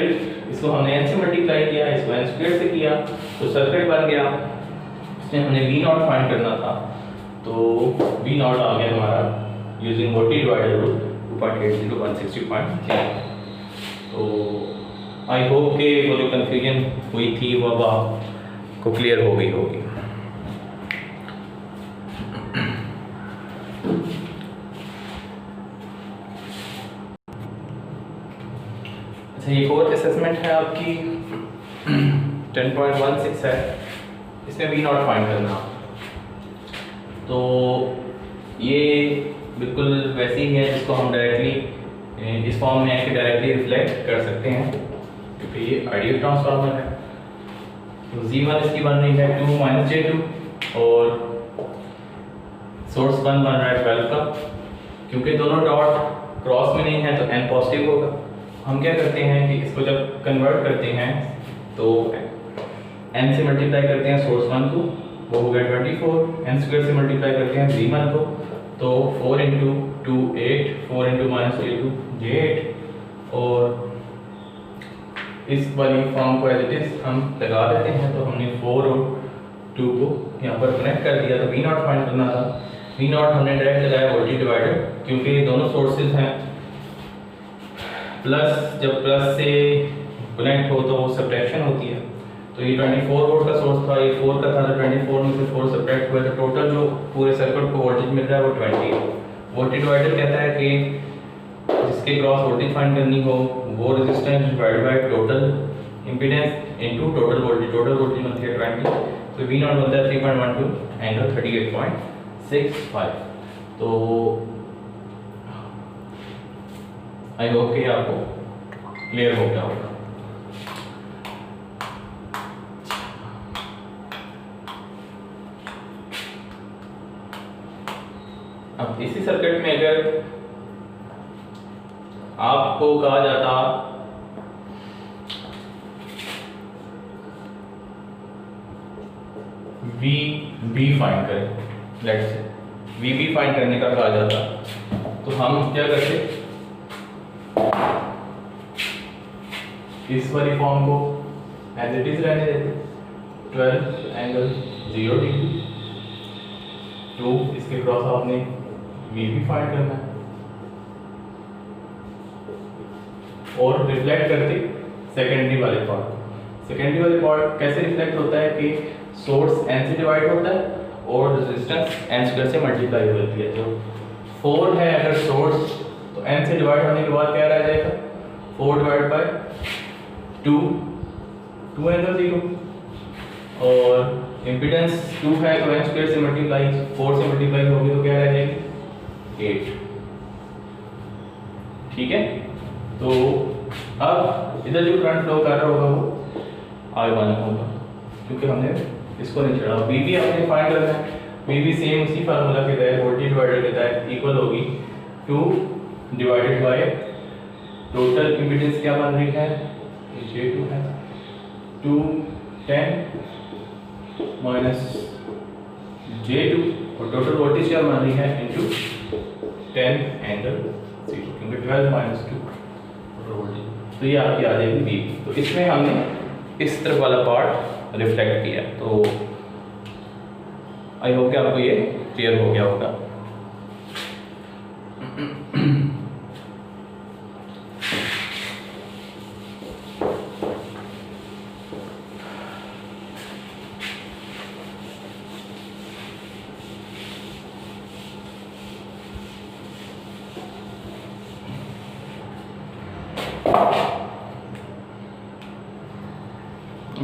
इसको हमने n से मल्टीप्लाई किया, इसको n² से किया तो सर्किट बन गया। इसमें हमने V0 फाइंड करना था, तो V0 आ गया हमारा यूजिंग वोल्टेज डिवाइडर रूल 2.80 तो आई होप कि वो जो कन्फ्यूजन हुई थी वो अब आपको क्लियर हो गई होगी। अच्छा, एक और असेसमेंट है आपकी 10.16 है, इसमें V0 फाइंड करना। तो ये बिल्कुल वैसी ही है जिसको हम डायरेक्टली इस फॉर्म में है कि डायरेक्टली रिफ्लेक्ट कर सकते हैं क्योंकि ये आइडियल ट्रांसफार्मर है। तो Z1 इसकी बन रही है 2 - J2 और सोर्स 1 बन रहा है 12 का। क्योंकि दोनों डॉट क्रॉस में नहीं है तो n पॉजिटिव होगा। हम क्या करते हैं कि इसको जब कन्वर्ट करते हैं तो n से मल्टीप्लाई करते हैं सोर्स 1 को, वो हो गया 24, n² से मल्टीप्लाई करते हैं Z1 को तो 4 × 2 8, 4 × -J2 J8 और इस वाली फॉर्म को एज इट इज हम लगा देते हैं। तो हमने 4 और 2 को यहाँ पर कनेक्ट कर दिया। तो V0 फाइंड करना था, V0 हमने डायरेक्ट लगाया वोल्टेज डिवाइडर क्योंकि ये दोनों सोर्सेज हैं। प्लस जब प्लस से कनेक्ट हो तो वो सब्ट्रैक्शन होती है। तो ये 24 वोल्ट का सोर्स था, ये 4 का था, तो 24 में से 4 सब्ट्रैक्ट हुआ तो टोटल जो पूरे सर्किट को वोल्टेज मिल रहा है वो 20 है। वोल्टेज डिवाइडर कहता है कि जिसके क्रॉस वोल्टेज फाइंड करनी हो वो resistance divided by total impedance into total voltage बनती है 20। तो V0 बनता है 3.12 एंगल 38.65। तो आई होप कि आपको क्लियर हो गया होगा। अब इसी सर्किट में अगर आपको कहा जाता वी बी फाइंड करें, let's say V B find करने का कहा जाता, तो हम क्या करते, इस वाली फॉर्म को एज इट इज रहने देते, 12 एंगल 0 डिग्री, तो इसके क्रॉस आपने वी भी फाइंड करना है और रिफ्लेक्ट करते सेकेंडरी वाले पार्ट। सेकेंडरी वाले पार्ट कैसे रिफ्लेक्ट होता है कि सोर्स एन से डिवाइड होता है और रेजिस्टेंस एन स्क्वायर से मल्टीप्लाई होती है। तो 4 है अगर सोर्स, तो एन से डिवाइड होने के बाद क्या रह जाएगा, 4 डिवाइड बाय 2 एंगल 0, और इम्पीडेंस 2 है तो एन स्क्वायर से मल्टीप्लाई 4 से मल्टीप्लाई होगी तो क्या रह जाएगी 8। ठीक है, तो अब इधर जो करंट फ्लो कर रहा होगा वो I1 होगा, क्योंकि हमने इसको नहीं छेड़ा। वी भी हमने फाइंड करना है, वी भी सेम उसी फार्मूला के तहत वोल्टेज डिवाइडर के तहत इक्वल होगी 2 डिवाइडेड बाय टोटल इम्पीडेंस क्या बन रही है, J2 है, 210 माइनस J2 और टोटल वोल्टेज क्या बन रही है इनटू 10 एंगल 0, क्योंकि 12 माइनस 2 टोटल वोल्टेज, तो ये आपकी आ जाएगी V। तो इसमें हमने इस तरफ वाला पार्ट रिफ्लेक्ट किया, तो आई होप कि आपको ये क्लियर हो गया होगा।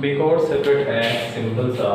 एक और सर्किट है सिंपल सा,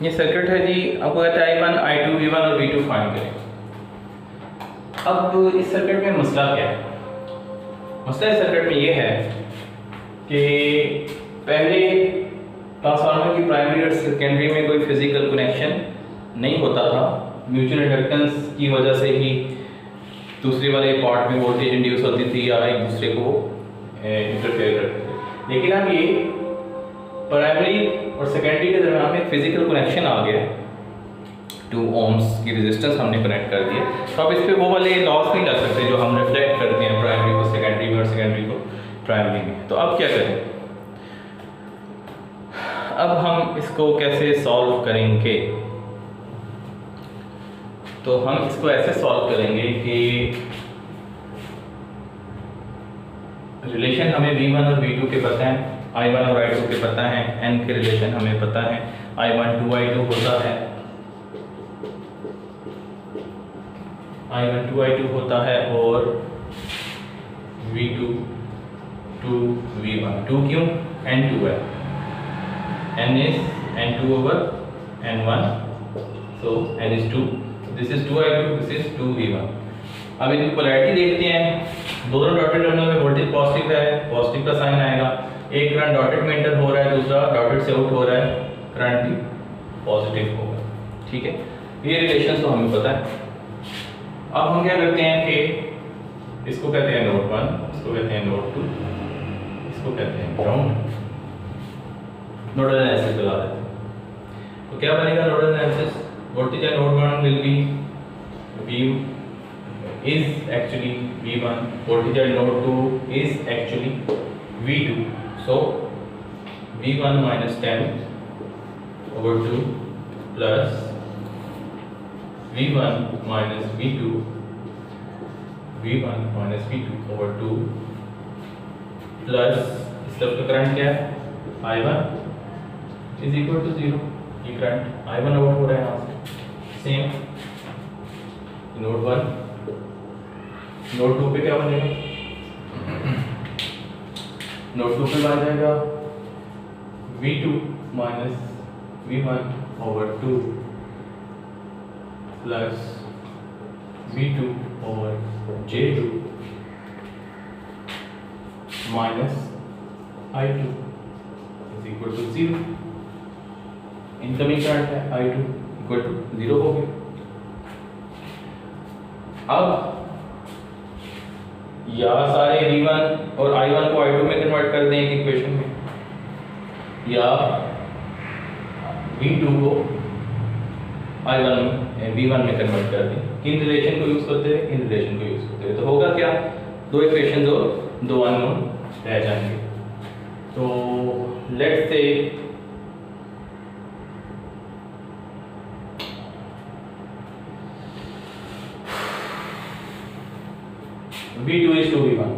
ये सर्किट है जी, आपको कहता है I1, I2, V1 और V2 फाइंड करें। अब इस सर्किट में मसला क्या है? मसला इस सर्किट में ये है कि पहले ट्रांसफार्मर की प्राइमरी और सेकेंडरी में कोई फिजिकल कनेक्शन नहीं होता था, म्यूचुअल इंडक्टेंस की वजह से ही दूसरे वाले पार्ट में वोल्टेज इंड्यूस होती थी या एक दूसरे को इंटरफेयर करते थे। लेकिन अब ये प्राइमरी और सेकेंडरी के दरमियान में फिजिकल कनेक्शन आ गया, 2 ohms की रेजिस्टेंस हमने कनेक्ट कर दिया, तो अब इस पर वो वाले लॉस नहीं लग सकते जो हम रिफ्लेक्ट करते हैं प्राइमरी को सेकेंडरी में और सेकेंडरी को प्राइमरी में। तो अब क्या करें, अब हम इसको कैसे सॉल्व करेंगे? तो हम इसको ऐसे सॉल्व करेंगे कि रिलेशन हमें V1 और V2 के पता है, I1 और I2 के पता है, n के रिलेशन हमें पता है, I1 2I2 होता है, I1 2I2 होता है और V2 2V1। 2 क्यों? N2 है, N is N2 over N1, so N is 2, this is 2I2, this is 2V1। अब इनकी पोलैरिटी देखते हैं, दोनों डॉटेड टर्मिनल में वोल्टेज पॉजिटिव है, पॉजिटिव का साइन आएगा, एक करंट डॉटेड में एंटर हो रहा है, दूसरा डॉटेड से आउट हो रहा है, करंट भी पॉजिटिव होगा। ठीक है, ये रिलेशन तो हमें पता है। अब हम क्या करते हैं कि इसको कहते हैं नोड 1, इसको कहते हैं नोड 2, इसको कहते हैं ग्राउंड, नोडल एनालिसिस लगा देते हैं। तो क्या बनेगा nodal analysis? Voltage at node 1 will be V is actually V1, voltage at node 2 is actually V2, so V1 minus 10 over 2 plus V1 minus V2 over 2 plus इस तरफ का करंट क्या है? I1 is equal to 0। ये current I1 out हो रहा है यहाँ से। सेम नोड 1, नोड 2 पे क्या बनेगा? नोड 2 पे बन जाएगा V2 minus V1 over 2 plus V2 over J2 minus I2 is equal to 0। Incoming current है I2 इक्वल टू 0 हो गया। अब या सारे V1 और I1 को I2 में कन्वर्ट कर दें एक इक्वेशन में, या V2 को I1 में V1 में कन्वर्ट कर दें। किन रिलेशन को यूज करते हैं? इन रिलेशन को यूज करते हैं। तो होगा क्या? दो इक्वेशन और दो अननोन रह जाएंगे। तो let's say V2 is 2V1,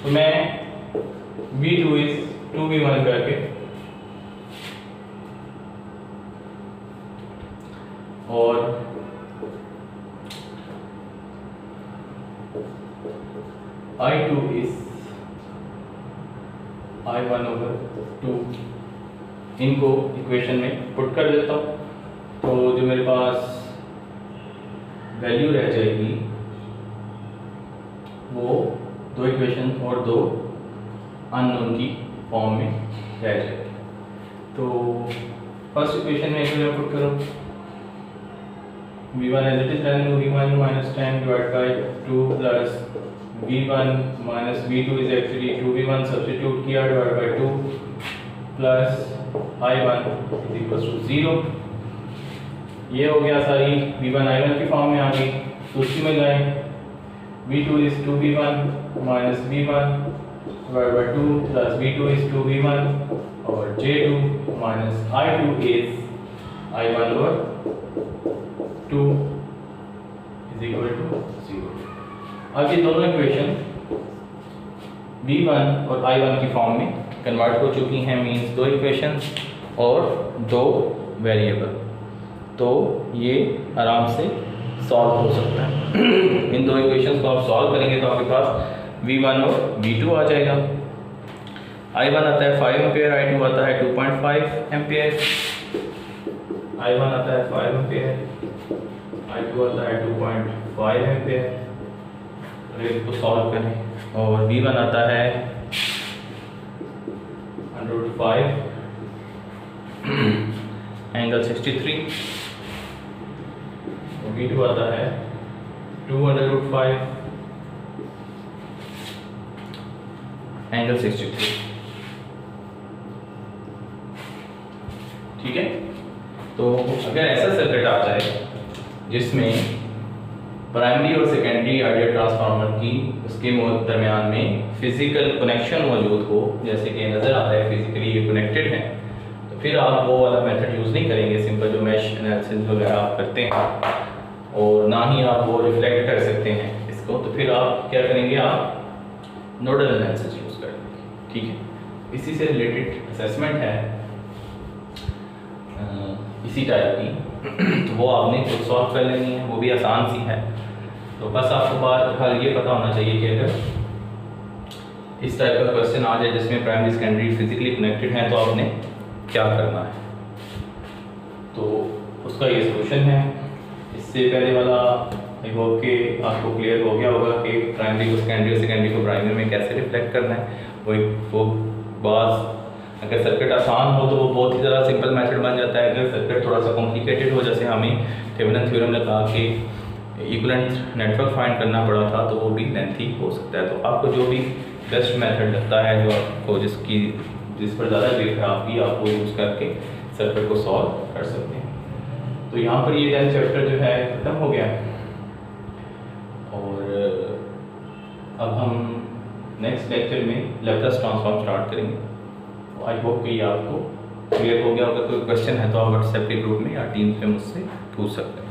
तो मैं V2 is 2V1 करके और I2 is I1 over 2 इनको इक्वेशन में पुट कर देता हूँ। तो जो मेरे पास वैल्यू रह जाएगी वो दो इक्वेशन और दो अननोन की फॉर्म में रह जाएगी। तो फर्स्ट इक्वेशन में एक पुट करो, V1 as it is running V1 minus 10 divided by 2 plus V1 minus V2 is actually 2V1 substitute किया divided by 2 plus I1 is equals to 0। ये हो गया सारी V1 I1 की फॉर्म में आ गई। तो उसी में जाएं, V2 is 2V1 minus V1 divided by 2 plus V2 is 2V1 over J2 minus I2 is I1 over 2 is equal to 0। अब ये दोनों इक्वेशन V1 और I1 की फॉर्म में कन्वर्ट हो चुकी हैं, मींस दो इक्वेशन और दो वेरिएबल। तो ये आराम से सॉल्व हो सकता है। इन दो इक्वेशंस को आप सॉल्व करेंगे तो आपके पास V1 और V2 आ जाएगा। I1 आता है 5 एम्पियर, I2 आता है 2.5 एम्पियर। I1 आता है 5 एम्पियर, I2 आता है 2.5 एम्पियर। इसको सॉल्व करें और V1 आता है 105 एंगल 63, V2 आता है 2/5 एंगल 63। ठीक है। तो अगर ऐसा सर्किट आ जाए जिसमें प्राइमरी और सेकेंडरी आइडियल ट्रांसफार्मर की उसके दरमियान में फिजिकल कनेक्शन मौजूद हो, जैसे कि नज़र आ रहा है फिजिकली ये कनेक्टेड है, तो फिर आप वो वाला मेथड यूज़ नहीं करेंगे, सिंपल जो मैश एनालिसिस वगैरह आप करते हैं, और ना ही आप वो रिफ्लेक्ट कर सकते हैं इसको। तो फिर आप क्या करेंगे? आप नोडल एनालिसिस यूज़ करेंगे। ठीक है। इसी से रिलेटेड असेसमेंट है इसी टाइप की, तो वो आपने खुद सॉल्व कर लेनी है, वो भी आसान सी है। तो बस आपको बात ये पता होना चाहिए कि अगर इस टाइप का क्वेश्चन आ जाए जिसमें प्राइमरी सेकेंडरी फिजिकली कनेक्टेड हैं तो आपने क्या करना है, तो उसका ये सॉल्यूशन है। इससे पहले वाला आई होप कि आपको क्लियर हो गया होगा कि प्राइमरी को सेकेंडरी और सेकेंडरी को प्राइमरी में कैसे रिफ्लेक्ट करना है। वो बाज़ अगर सर्किट आसान हो तो वो बहुत ही ज़्यादा सिंपल मेथड बन जाता है। अगर सर्किट थोड़ा सा कॉम्प्लिकेटेड हो, जैसे हमें थेवेनिन थ्योरम लगा के इक्विवेलेंट नेटवर्क फाइंड करना पड़ा था, तो वो भी लेंथी हो सकता है। तो आपको जो भी बेस्ट मेथड लगता है, जो आपको जिसकी जिस पर ज़्यादा ग्रिप है आप भी आप वो यूज़ करके सर्किट को सॉल्व कर सकते हैं। तो यहाँ पर ये 10 चैप्टर जो है ख़त्म हो गया और अब हम नेक्स्ट लेक्चर में लैप्लास ट्रांसफॉर्म स्टार्ट करेंगे। तो आई होप कि ये आपको क्लियर हो गया। अगर कोई क्वेश्चन है तो आप व्हाट्सएप के ग्रुप में या टीम्स पे मुझसे पूछ सकते हैं।